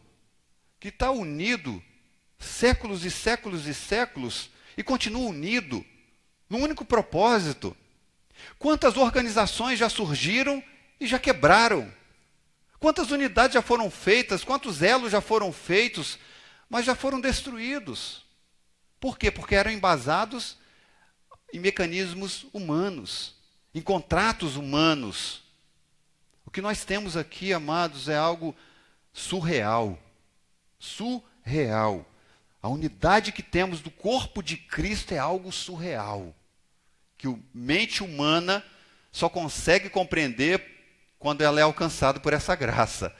que está unido séculos e séculos e séculos e continua unido num único propósito? Quantas organizações já surgiram e já quebraram? Quantas unidades já foram feitas? Quantos elos já foram feitos, mas já foram destruídos? Por quê? Porque eram embasados em mecanismos humanos, em contratos humanos. O que nós temos aqui, amados, é algo surreal. Surreal. A unidade que temos do corpo de Cristo é algo surreal, que a mente humana só consegue compreender quando ela é alcançada por essa graça.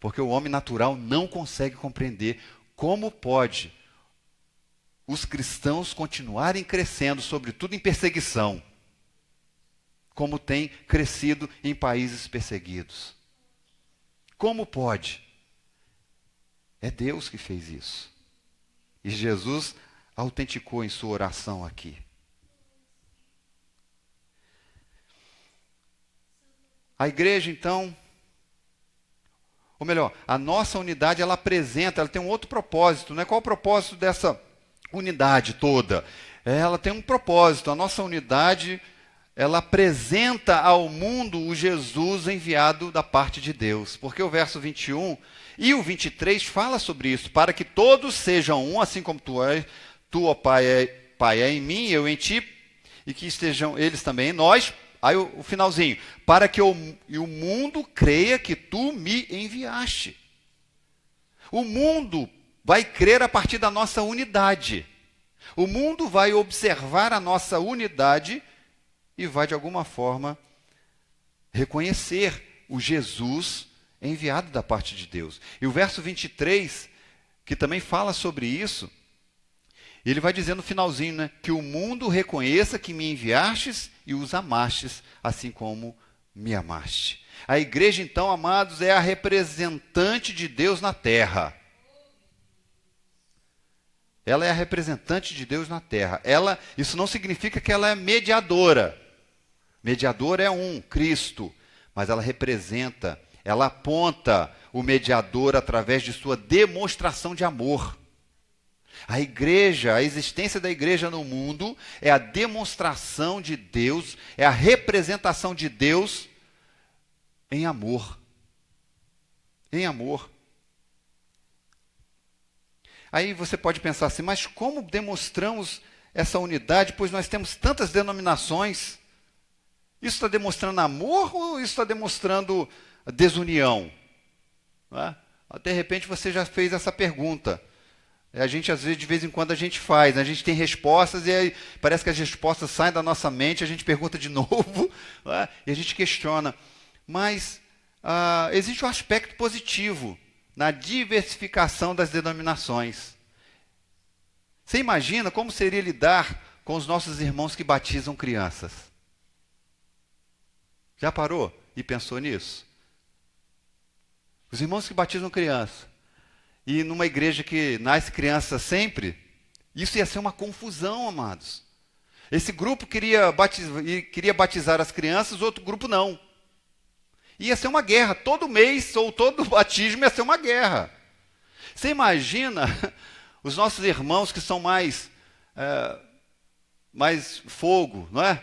Porque o homem natural não consegue compreender como pode os cristãos continuarem crescendo, sobretudo em perseguição, como tem crescido em países perseguidos. Como pode? É Deus que fez isso. E Jesus autenticou em sua oração aqui. A igreja, então, ou melhor, a nossa unidade, ela tem um outro propósito, né? Qual é o propósito dessa unidade toda? Ela tem um propósito. A nossa unidade, ela apresenta ao mundo o Jesus enviado da parte de Deus. Porque o verso 21 e o 23 fala sobre isso. Para que todos sejam um, assim como tu, ó Pai, é em mim, eu em ti, e que estejam eles também em nós, Aí o finalzinho, para que o mundo creia que tu me enviaste. O mundo vai crer a partir da nossa unidade. O mundo vai observar a nossa unidade e vai, de alguma forma, reconhecer o Jesus enviado da parte de Deus. E o verso 23, que também fala sobre isso, ele vai dizer no finalzinho, né, que o mundo reconheça que me enviastes e os amastes, assim como me amaste. A igreja, então, amados, é a representante de Deus na terra. Ela é a representante de Deus na terra. Isso não significa que ela é mediadora. Mediador é Cristo. Mas ela representa, ela aponta o mediador através de sua demonstração de amor. A igreja, a existência da igreja no mundo é a demonstração de Deus, é a representação de Deus em amor. Em amor. Aí você pode pensar assim, mas como demonstramos essa unidade, pois nós temos tantas denominações? Isso está demonstrando amor ou isso está demonstrando desunião? Não é? De repente você já fez essa pergunta. A gente, às vezes, de vez em quando, a gente faz, né? A gente tem respostas e aí parece que as respostas saem da nossa mente, a gente pergunta de novo, né? E a gente questiona. Mas existe um aspecto positivo na diversificação das denominações. Você imagina como seria lidar com os nossos irmãos que batizam crianças? Já parou e pensou nisso? Os irmãos que batizam criança. E numa igreja que nasce criança sempre, isso ia ser uma confusão, amados. Esse grupo queria batizar as crianças, outro grupo não. Ia ser uma guerra. Todo mês ou todo batismo ia ser uma guerra. Você imagina os nossos irmãos que são mais fogo, não é?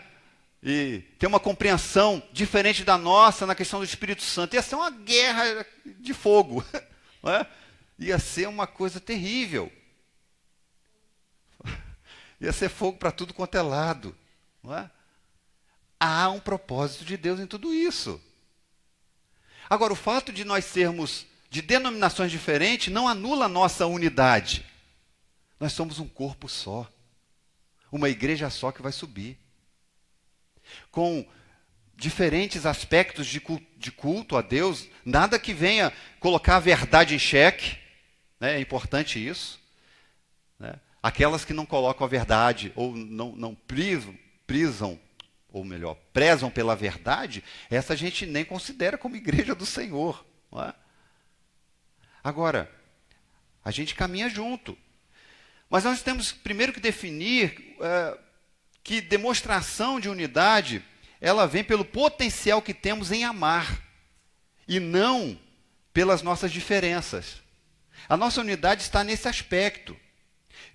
E tem uma compreensão diferente da nossa na questão do Espírito Santo. Ia ser uma guerra de fogo, não é? Ia ser uma coisa terrível. Ia ser fogo para tudo quanto é lado. Não é? Há um propósito de Deus em tudo isso. Agora, o fato de nós sermos de denominações diferentes não anula a nossa unidade. Nós somos um corpo só. Uma igreja só que vai subir. Com diferentes aspectos de culto a Deus, nada que venha colocar a verdade em xeque, né? É importante isso. Né? Aquelas que não colocam a verdade ou não prezam pela verdade, essa a gente nem considera como igreja do Senhor. Não é? Agora, a gente caminha junto. Mas nós temos primeiro que definir que demonstração de unidade, ela vem pelo potencial que temos em amar, e não pelas nossas diferenças. A nossa unidade está nesse aspecto.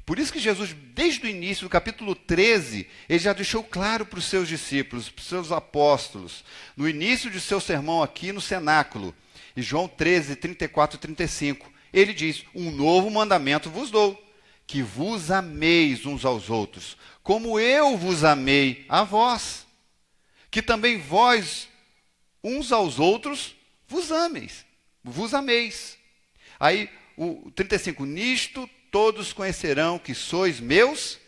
Por isso que Jesus, desde o início do capítulo 13, ele já deixou claro para os seus discípulos, para os seus apóstolos, no início de seu sermão aqui no cenáculo, em João 13, 34 e 35, ele diz, um novo mandamento vos dou, que vos ameis uns aos outros, como eu vos amei a vós, que também vós, uns aos outros, vos ameis. Aí, o 35, nisto todos conhecerão que sois meus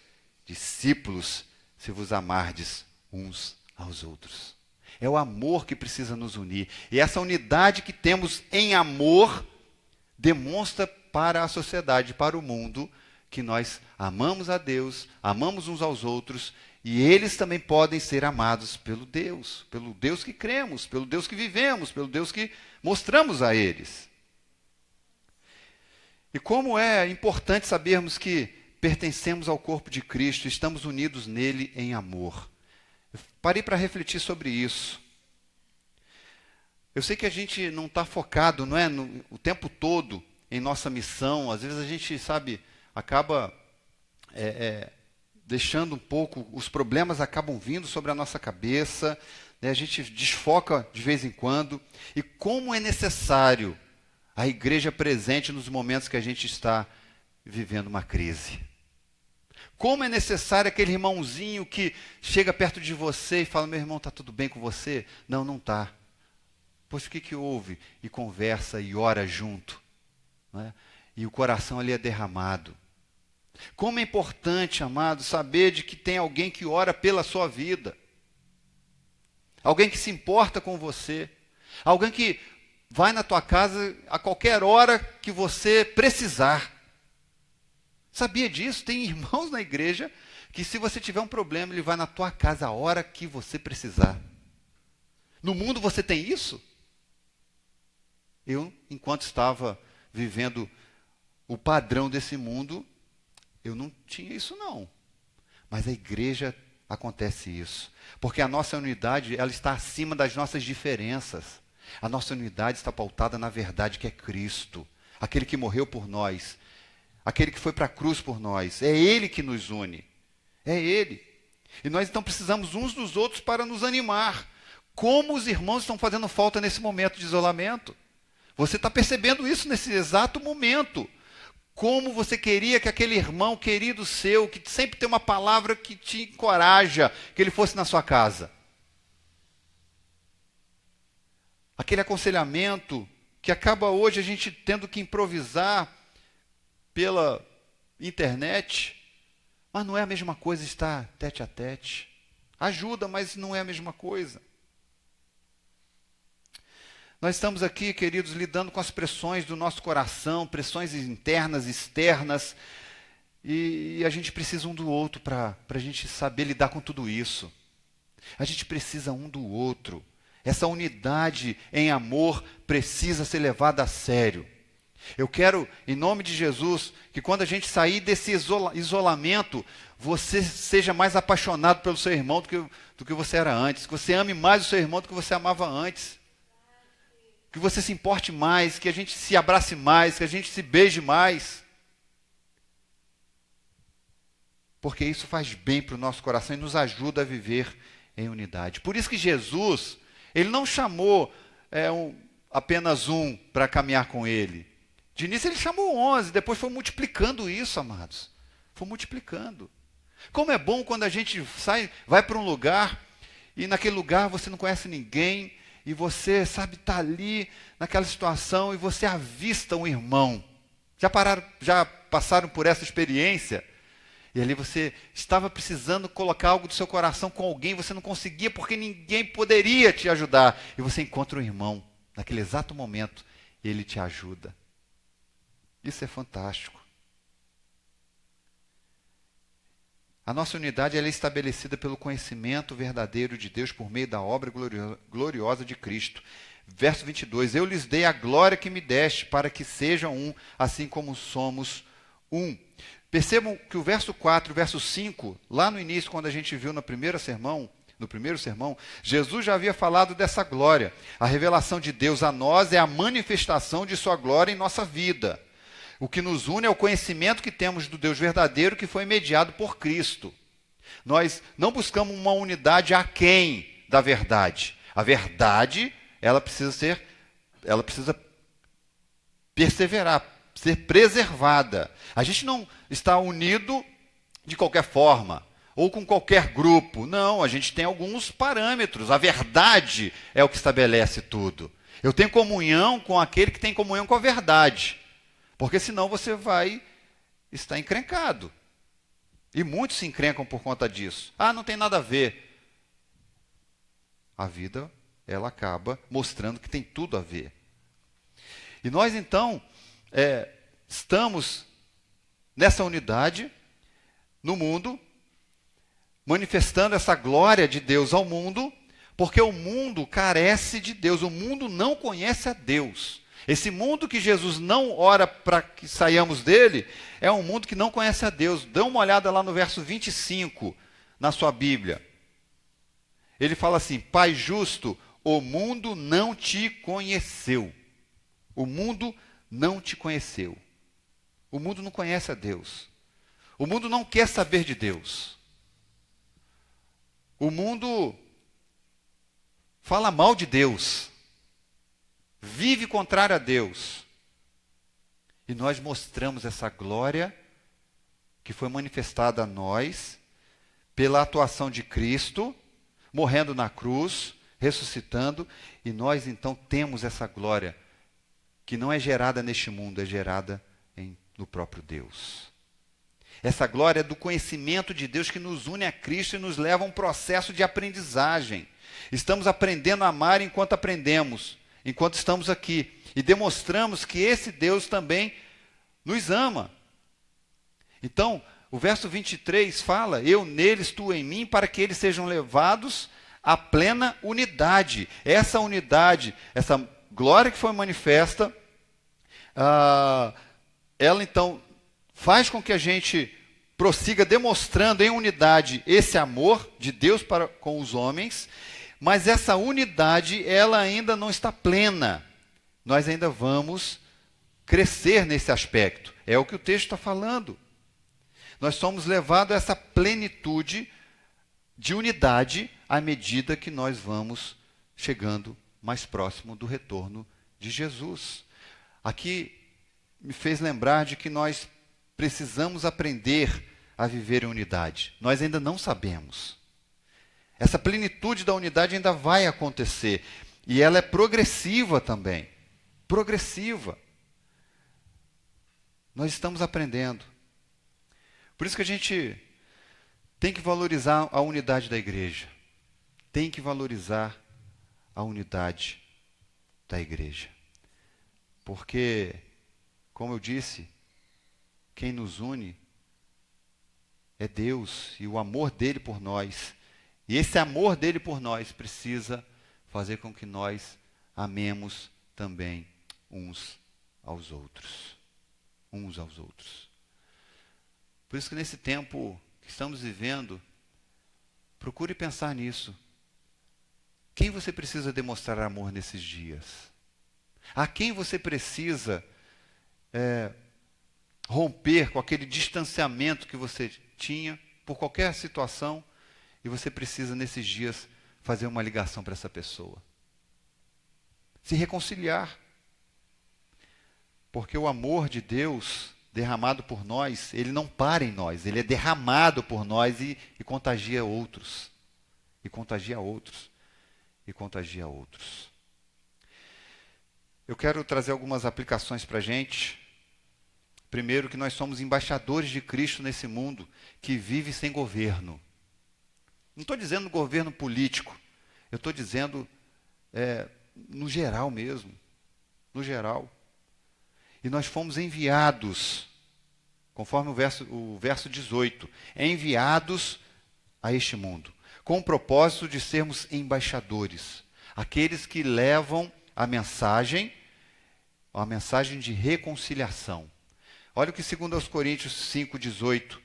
discípulos, se vos amardes uns aos outros. É o amor que precisa nos unir. E essa unidade que temos em amor demonstra para a sociedade, para o mundo, que nós amamos a Deus, amamos uns aos outros, e eles também podem ser amados pelo Deus que cremos, pelo Deus que vivemos, pelo Deus que mostramos a eles. E como é importante sabermos que pertencemos ao corpo de Cristo, estamos unidos nele em amor. Eu parei para refletir sobre isso. Eu sei que a gente não está focado, não é, o tempo todo em nossa missão. Às vezes a gente, acaba deixando um pouco, os problemas acabam vindo sobre a nossa cabeça, né? A gente desfoca de vez em quando. E como é necessário a igreja presente nos momentos que a gente está vivendo uma crise. Como é necessário aquele irmãozinho que chega perto de você e fala, meu irmão, está tudo bem com você? Não, não está. Pois o que houve? E conversa e ora junto. Não é? E o coração ali é derramado. Como é importante, amado, saber de que tem alguém que ora pela sua vida. Alguém que se importa com você. Alguém que vai na tua casa a qualquer hora que você precisar. Sabia disso? Tem irmãos na igreja que se você tiver um problema, ele vai na tua casa a hora que você precisar. No mundo você tem isso? Eu, enquanto estava vivendo o padrão desse mundo, eu não tinha isso não. Mas a igreja acontece isso. Porque a nossa unidade, ela está acima das nossas diferenças. A nossa unidade está pautada na verdade que é Cristo. Aquele que morreu por nós. Aquele que foi para a cruz por nós. É Ele que nos une. É Ele. E nós então precisamos uns dos outros para nos animar. Como os irmãos estão fazendo falta nesse momento de isolamento. Você está percebendo isso nesse exato momento. Como você queria que aquele irmão querido seu, que sempre tem uma palavra que te encoraja, que ele fosse na sua casa. Aquele aconselhamento que acaba hoje a gente tendo que improvisar pela internet, mas não é a mesma coisa estar tete a tete. Ajuda, mas não é a mesma coisa. Nós estamos aqui, queridos, lidando com as pressões do nosso coração, pressões internas, externas, e a gente precisa um do outro para a gente saber lidar com tudo isso. A gente precisa um do outro. Essa unidade em amor precisa ser levada a sério. Eu quero, em nome de Jesus, que quando a gente sair desse isolamento, você seja mais apaixonado pelo seu irmão do que você era antes. Que você ame mais o seu irmão do que você amava antes. Que você se importe mais, que a gente se abrace mais, que a gente se beije mais. Porque isso faz bem para o nosso coração e nos ajuda a viver em unidade. Por isso que Jesus, ele não chamou apenas um para caminhar com ele. De início ele chamou 11, depois foi multiplicando isso, amados. Foi multiplicando. Como é bom quando a gente vai para um lugar, e naquele lugar você não conhece ninguém, e você, sabe, está ali naquela situação, e você avista um irmão. Já passaram por essa experiência? E ali você estava precisando colocar algo do seu coração com alguém, você não conseguia porque ninguém poderia te ajudar. E você encontra um irmão, naquele exato momento, e ele te ajuda. Isso é fantástico. A nossa unidade ela é estabelecida pelo conhecimento verdadeiro de Deus por meio da obra gloriosa de Cristo. Verso 22, eu lhes dei a glória que me deste, para que sejam um, assim como somos um. Percebam que o verso 4 e o verso 5, lá no início, quando a gente viu no primeiro sermão, Jesus já havia falado dessa glória. A revelação de Deus a nós é a manifestação de sua glória em nossa vida. O que nos une é o conhecimento que temos do Deus verdadeiro que foi mediado por Cristo. Nós não buscamos uma unidade aquém da verdade. A verdade, ela precisa perseverar, ser preservada. A gente não está unido de qualquer forma, ou com qualquer grupo. Não, a gente tem alguns parâmetros. A verdade é o que estabelece tudo. Eu tenho comunhão com aquele que tem comunhão com a verdade. Porque senão você vai estar encrencado. E muitos se encrencam por conta disso. Ah, não tem nada a ver. A vida, ela acaba mostrando que tem tudo a ver. E nós, então, estamos nessa unidade, no mundo, manifestando essa glória de Deus ao mundo, porque o mundo carece de Deus. O mundo não conhece a Deus. Esse mundo que Jesus não ora para que saiamos dele, é um mundo que não conhece a Deus. Dê uma olhada lá no verso 25, na sua Bíblia. Ele fala assim, Pai justo, o mundo não te conheceu. O mundo não te conheceu. O mundo não conhece a Deus. O mundo não quer saber de Deus. O mundo fala mal de Deus. Vive contrário a Deus. E nós mostramos essa glória que que foi manifestada a nós pela atuação de Cristo, morrendo na cruz, ressuscitando, e nós então temos essa glória que não é gerada neste mundo, é gerada no próprio Deus. Essa glória é do conhecimento de Deus que nos une a Cristo e nos leva a um processo de aprendizagem. Estamos aprendendo a amar enquanto aprendemos, enquanto estamos aqui. E demonstramos que esse Deus também nos ama. Então, o verso 23 fala, eu neles, tu em mim, para que eles sejam levados à plena unidade. Essa unidade, essa glória que foi manifesta, ela então faz com que a gente prossiga demonstrando em unidade esse amor de Deus para com os homens, mas essa unidade, ela ainda não está plena. Nós ainda vamos crescer nesse aspecto. É o que o texto está falando. Nós somos levados a essa plenitude de unidade à medida que nós vamos chegando mais próximo do retorno de Jesus. Aqui me fez lembrar de que nós precisamos aprender a viver em unidade. Nós ainda não sabemos. Essa plenitude da unidade ainda vai acontecer. E ela é progressiva também. Progressiva. Nós estamos aprendendo. Por isso que a gente tem que valorizar a unidade da igreja. Tem que valorizar a unidade da igreja. Porque, como eu disse, quem nos une é Deus e o amor dele por nós. E esse amor dele por nós precisa fazer com que nós amemos também uns aos outros. Uns aos outros. Por isso que nesse tempo que estamos vivendo, procure pensar nisso. Quem você precisa demonstrar amor nesses dias? A quem você precisa romper com aquele distanciamento que você tinha por qualquer situação e você precisa nesses dias fazer uma ligação para essa pessoa? Se reconciliar. Porque o amor de Deus derramado por nós, ele não para em nós, ele é derramado por nós e contagia outros. E contagia outros. E contagia outros. Eu quero trazer algumas aplicações para a gente. Primeiro, que nós somos embaixadores de Cristo nesse mundo que vive sem governo. Não estou dizendo governo político, eu estou dizendo no geral mesmo. No geral. E nós fomos enviados, conforme o verso 18, enviados a este mundo, com o propósito de sermos embaixadores, aqueles que levam a mensagem de reconciliação. Olha o que 2 Coríntios 5, 18,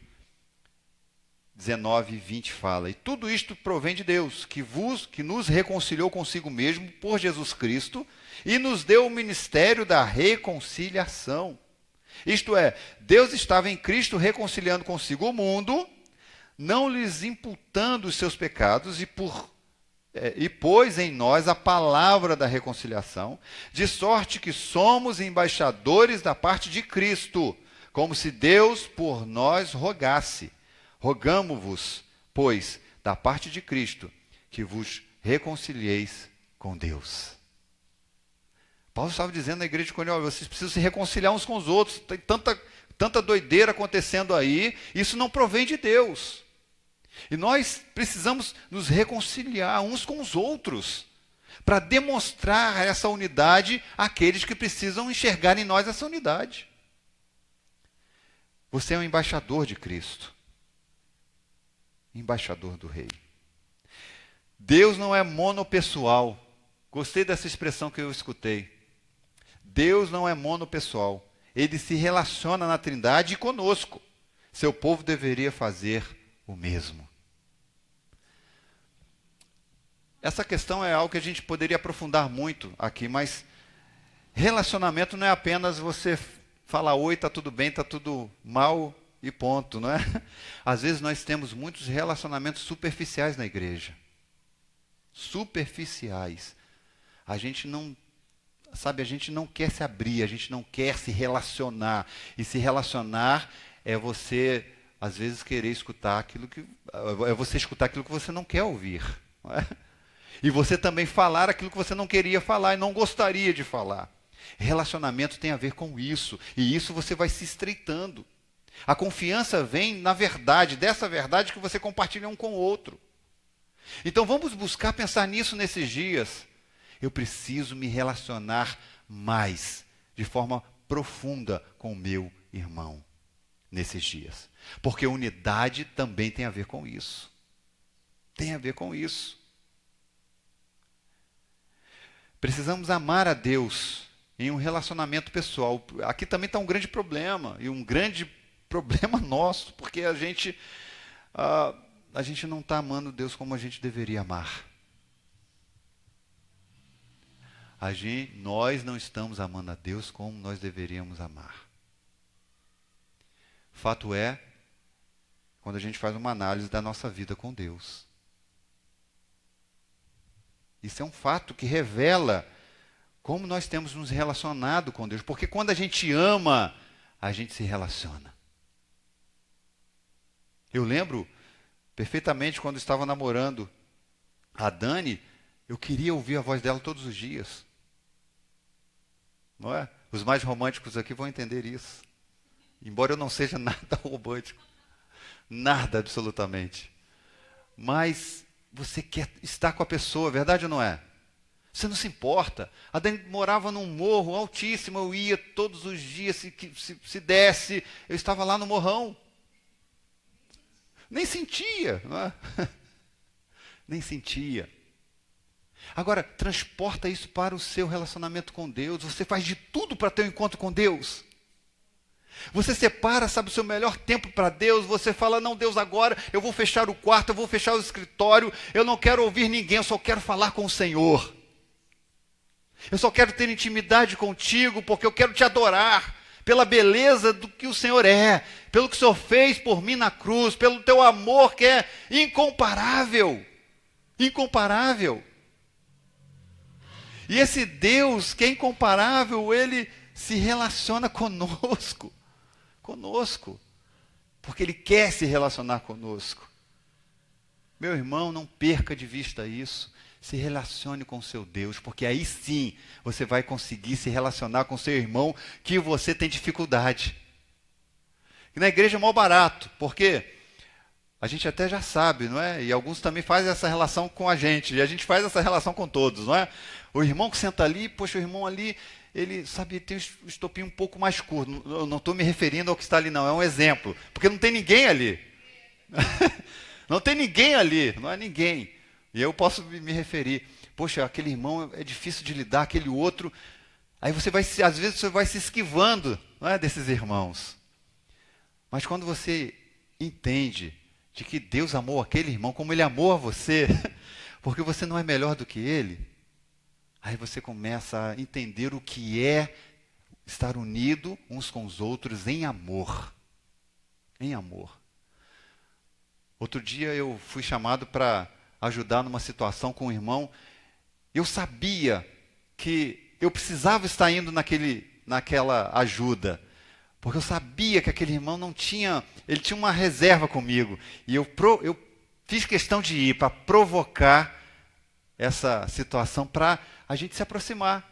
19 e 20 fala. E tudo isto provém de Deus, que nos reconciliou consigo mesmo por Jesus Cristo e nos deu o ministério da reconciliação. Isto é, Deus estava em Cristo reconciliando consigo o mundo, não lhes imputando os seus pecados e pôs em nós a palavra da reconciliação, de sorte que somos embaixadores da parte de Cristo, como se Deus por nós rogasse. Rogamo-vos, pois, da parte de Cristo, que vos reconcilieis com Deus. Paulo estava dizendo na igreja de Corinto, vocês precisam se reconciliar uns com os outros, tem tanta doideira acontecendo aí, isso não provém de Deus. E nós precisamos nos reconciliar uns com os outros, para demonstrar essa unidade àqueles que precisam enxergar em nós essa unidade. Você é um embaixador de Cristo. Embaixador do Rei. Deus não é monopessoal. Gostei dessa expressão que eu escutei. Deus não é monopessoal. Ele se relaciona na Trindade conosco. Seu povo deveria fazer o mesmo. Essa questão é algo que a gente poderia aprofundar muito aqui, mas relacionamento não é apenas você falar oi, está tudo bem, está tudo mal e ponto, não é? Às vezes nós temos muitos relacionamentos superficiais na igreja. Superficiais. A gente não quer se abrir, a gente não quer se relacionar. E se relacionar é você às vezes, querer escutar aquilo que... É você escutar aquilo que você não quer ouvir. Não é? E você também falar aquilo que você não queria falar e não gostaria de falar. Relacionamento tem a ver com isso. E isso você vai se estreitando. A confiança vem na verdade, dessa verdade que você compartilha um com o outro. Então vamos buscar pensar nisso nesses dias. Eu preciso me relacionar mais, de forma profunda com o meu irmão nesses dias. Porque unidade também tem a ver com isso. Tem a ver com isso. Precisamos amar a Deus em um relacionamento pessoal. Aqui também está um grande problema, e um grande problema nosso, porque a gente não está amando Deus como a gente deveria amar. Nós não estamos amando a Deus como nós deveríamos amar. Fato é, quando a gente faz uma análise da nossa vida com Deus. Isso é um fato que revela como nós temos nos relacionado com Deus. Porque quando a gente ama, a gente se relaciona. Eu lembro perfeitamente quando estava namorando a Dani, eu queria ouvir a voz dela todos os dias. Não é? Os mais românticos aqui vão entender isso. Embora eu não seja nada romântico. Nada, absolutamente. Mas você quer estar com a pessoa, verdade ou não é? Você não se importa. A Dani morava num morro altíssimo, eu ia todos os dias, se desse, eu estava lá no morrão. Nem sentia, não é? Nem sentia. Agora, transporta isso para o seu relacionamento com Deus. Você faz de tudo para ter um encontro com Deus. Você separa, sabe, o seu melhor tempo para Deus. Você fala, não, Deus, agora eu vou fechar o quarto, eu vou fechar o escritório. Eu não quero ouvir ninguém, eu só quero falar com o Senhor. Eu só quero ter intimidade contigo, porque eu quero te adorar. Pela beleza do que o Senhor é. Pelo que o Senhor fez por mim na cruz. Pelo teu amor que é incomparável. Incomparável. E esse Deus que é incomparável, Ele se relaciona conosco. Conosco. Porque Ele quer se relacionar conosco. Meu irmão, não perca de vista isso. Se relacione com o seu Deus, porque aí sim você vai conseguir se relacionar com o seu irmão que você tem dificuldade. E na igreja é mó barato, porque a gente até já sabe, não é? E alguns também fazem essa relação com a gente, e a gente faz essa relação com todos, não é? O irmão que senta ali, poxa, o irmão ali, ele, sabe, tem um estopinho um pouco mais curto. Eu não estou me referindo ao que está ali, não, é um exemplo, porque não tem ninguém ali. Não tem ninguém ali, não é ninguém. E eu posso me referir, poxa, aquele irmão é difícil de lidar, aquele outro. Aí você vai, às vezes você vai se esquivando, não é, desses irmãos. Mas quando você entende de que Deus amou aquele irmão como Ele amou a você, porque você não é melhor do que ele, aí você começa a entender o que é estar unido uns com os outros em amor. Em amor. Outro dia eu fui chamado para ajudar numa situação com um irmão. Eu sabia que eu precisava estar indo naquela ajuda, porque eu sabia que aquele irmão ele tinha uma reserva comigo, e eu fiz questão de ir para provocar essa situação, para a gente se aproximar.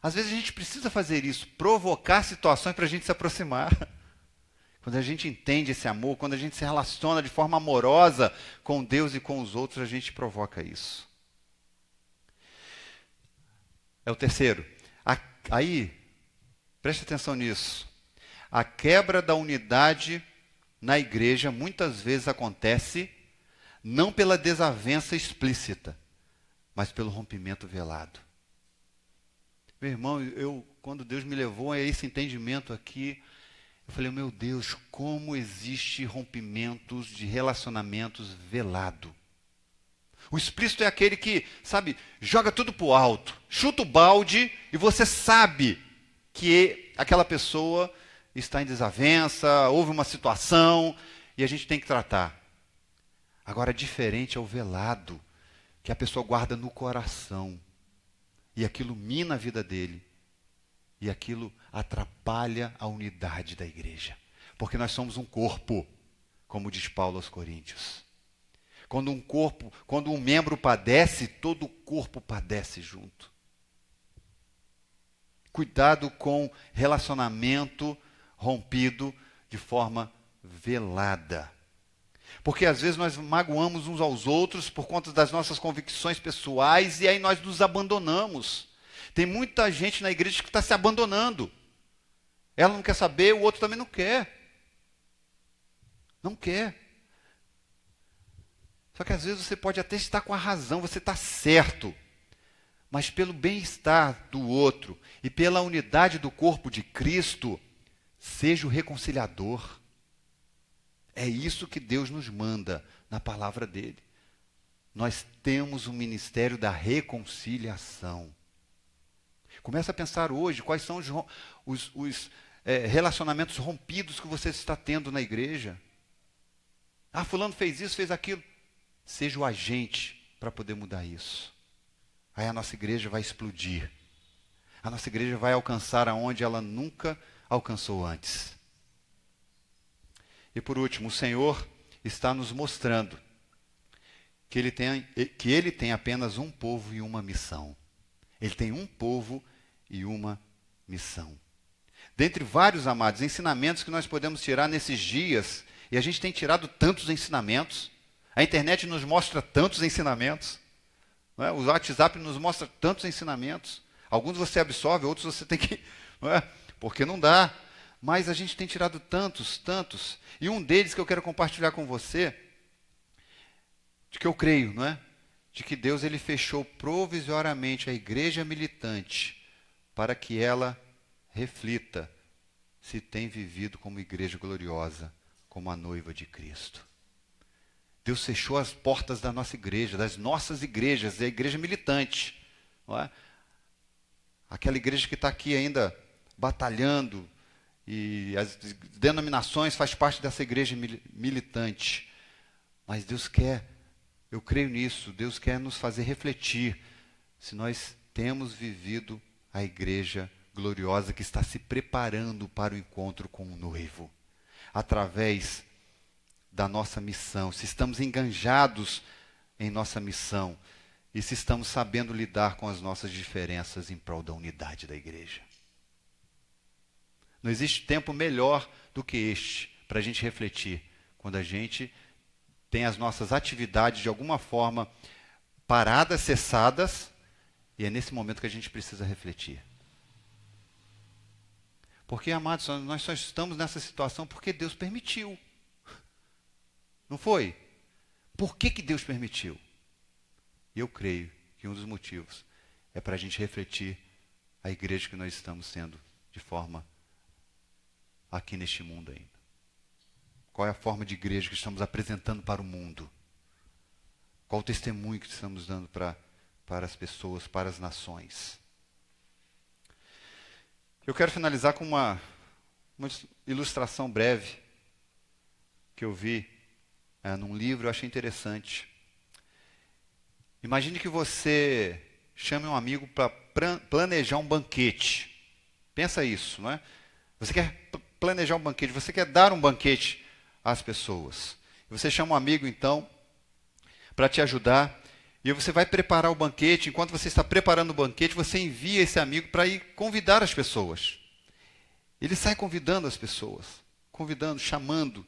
Às vezes a gente precisa fazer isso, provocar situações para a gente se aproximar. Quando a gente entende esse amor, quando a gente se relaciona de forma amorosa com Deus e com os outros, a gente provoca isso. É o terceiro. Aí, preste atenção nisso. A quebra da unidade na igreja muitas vezes acontece não pela desavença explícita, mas pelo rompimento velado. Meu irmão, quando Deus me levou a esse entendimento aqui, eu falei, meu Deus, como existe rompimentos de relacionamentos velado. O explícito é aquele que, sabe, joga tudo para o alto, chuta o balde e você sabe que aquela pessoa está em desavença, houve uma situação e a gente tem que tratar. Agora, diferente é o velado, que a pessoa guarda no coração e aquilo mina a vida dele. E aquilo atrapalha a unidade da igreja. Porque nós somos um corpo, como diz Paulo aos Coríntios. Quando um membro padece, todo o corpo padece junto. Cuidado com relacionamento rompido de forma velada. Porque às vezes nós magoamos uns aos outros por conta das nossas convicções pessoais e aí nós nos abandonamos. Tem muita gente na igreja que está se abandonando. Ela não quer saber, o outro também não quer. Não quer. Só que às vezes você pode até estar com a razão, você está certo. Mas pelo bem-estar do outro e pela unidade do corpo de Cristo, seja o reconciliador. É isso que Deus nos manda na palavra dele. Nós temos o ministério da reconciliação. Começa a pensar hoje quais são os relacionamentos rompidos que você está tendo na igreja. Ah, fulano fez isso, fez aquilo. Seja o agente para poder mudar isso. Aí a nossa igreja vai explodir. A nossa igreja vai alcançar aonde ela nunca alcançou antes. E por último, o Senhor está nos mostrando que Ele tem apenas um povo e uma missão. Ele tem um povo e uma missão. Dentre vários, amados, ensinamentos que nós podemos tirar nesses dias, e a gente tem tirado tantos ensinamentos, a internet nos mostra tantos ensinamentos, não é? O WhatsApp nos mostra tantos ensinamentos. Alguns você absorve, outros você tem que... Não é? Porque não dá. Mas a gente tem tirado tantos. E um deles que eu quero compartilhar com você, de que eu creio, não é? De que Deus ele fechou provisoriamente a igreja militante para que ela reflita se tem vivido como igreja gloriosa, como a noiva de Cristo. Deus fechou as portas da nossa igreja, das nossas igrejas, da igreja militante. Não é? Aquela igreja que está aqui ainda batalhando, e as denominações faz parte dessa igreja militante. Mas Deus quer, eu creio nisso, Deus quer nos fazer refletir se nós temos vivido a igreja gloriosa que está se preparando para o encontro com o noivo, através da nossa missão, se estamos enganjados em nossa missão e se estamos sabendo lidar com as nossas diferenças em prol da unidade da igreja. Não existe tempo melhor do que este para a gente refletir, quando a gente tem as nossas atividades de alguma forma paradas, cessadas, e é nesse momento que a gente precisa refletir. Porque, amados, nós só estamos nessa situação porque Deus permitiu. Não foi? Por que Deus permitiu? Eu creio que um dos motivos é para a gente refletir a igreja que nós estamos sendo de forma aqui neste mundo ainda. Qual é a forma de igreja que estamos apresentando para o mundo? Qual o testemunho que estamos dando para as pessoas, para as nações? Eu quero finalizar com uma ilustração breve que eu vi num livro, eu achei interessante. Imagine que você chame um amigo para planejar um banquete. Pensa isso, não é? Você quer planejar um banquete, você quer dar um banquete às pessoas. Você chama um amigo, então, para te ajudar, e você vai preparar o banquete. Enquanto você está preparando o banquete, você envia esse amigo para ir convidar as pessoas. Ele sai convidando as pessoas, convidando, chamando.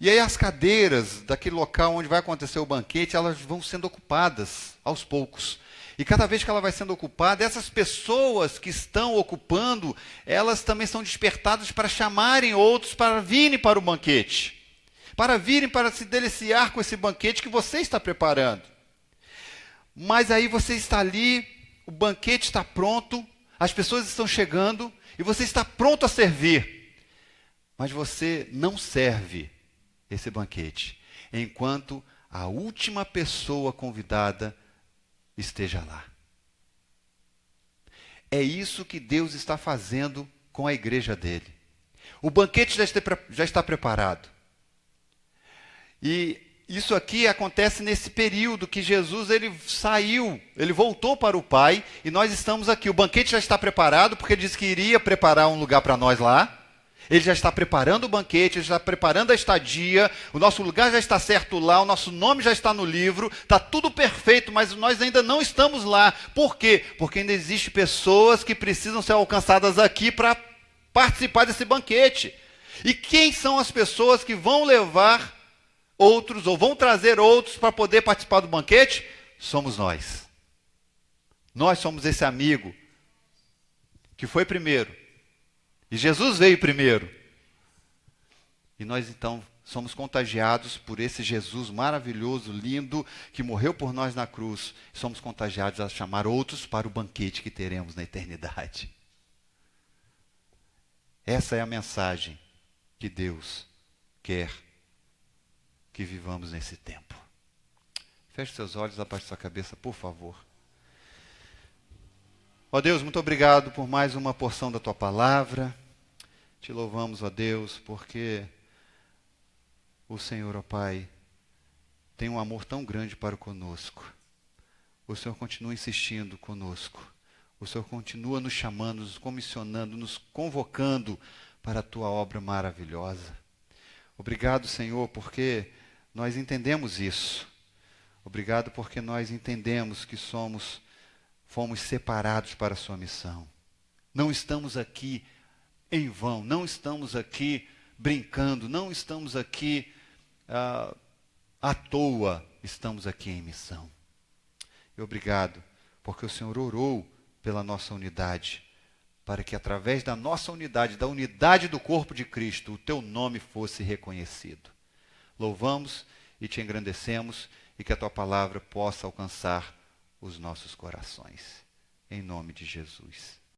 E aí as cadeiras daquele local onde vai acontecer o banquete, elas vão sendo ocupadas aos poucos. E cada vez que ela vai sendo ocupada, essas pessoas que estão ocupando, elas também são despertadas para chamarem outros para virem para o banquete. Para virem para se deliciar com esse banquete que você está preparando. Mas aí você está ali, o banquete está pronto, as pessoas estão chegando e você está pronto a servir. Mas você não serve esse banquete enquanto a última pessoa convidada esteja lá. É isso que Deus está fazendo com a igreja dele. O banquete já está preparado. E isso aqui acontece nesse período que Jesus ele saiu, ele voltou para o Pai, e nós estamos aqui. O banquete já está preparado, porque ele disse que iria preparar um lugar para nós lá. Ele já está preparando o banquete, ele já está preparando a estadia, o nosso lugar já está certo lá, o nosso nome já está no livro, está tudo perfeito, mas nós ainda não estamos lá. Por quê? Porque ainda existem pessoas que precisam ser alcançadas aqui para participar desse banquete. E quem são as pessoas que vão levar outros, ou vão trazer outros para poder participar do banquete? Somos nós. Nós somos esse amigo que foi primeiro. E Jesus veio primeiro. E nós então somos contagiados por esse Jesus maravilhoso, lindo, que morreu por nós na cruz. Somos contagiados a chamar outros para o banquete que teremos na eternidade. Essa é a mensagem que Deus quer que vivamos nesse tempo. Feche seus olhos, abaixe sua cabeça, por favor. Ó Deus, muito obrigado por mais uma porção da Tua palavra. Te louvamos, ó Deus, porque o Senhor, ó Pai, tem um amor tão grande para conosco. O Senhor continua insistindo conosco. O Senhor continua nos chamando, nos comissionando, nos convocando para a Tua obra maravilhosa. Obrigado, Senhor, porque nós entendemos isso. Obrigado porque nós entendemos que fomos separados para a Sua missão. Não estamos aqui em vão, não estamos aqui brincando, não estamos aqui à toa, estamos aqui em missão. E obrigado, porque o Senhor orou pela nossa unidade, para que através da nossa unidade, da unidade do corpo de Cristo, o Teu nome fosse reconhecido. Louvamos e Te engrandecemos e que a Tua palavra possa alcançar os nossos corações. Em nome de Jesus.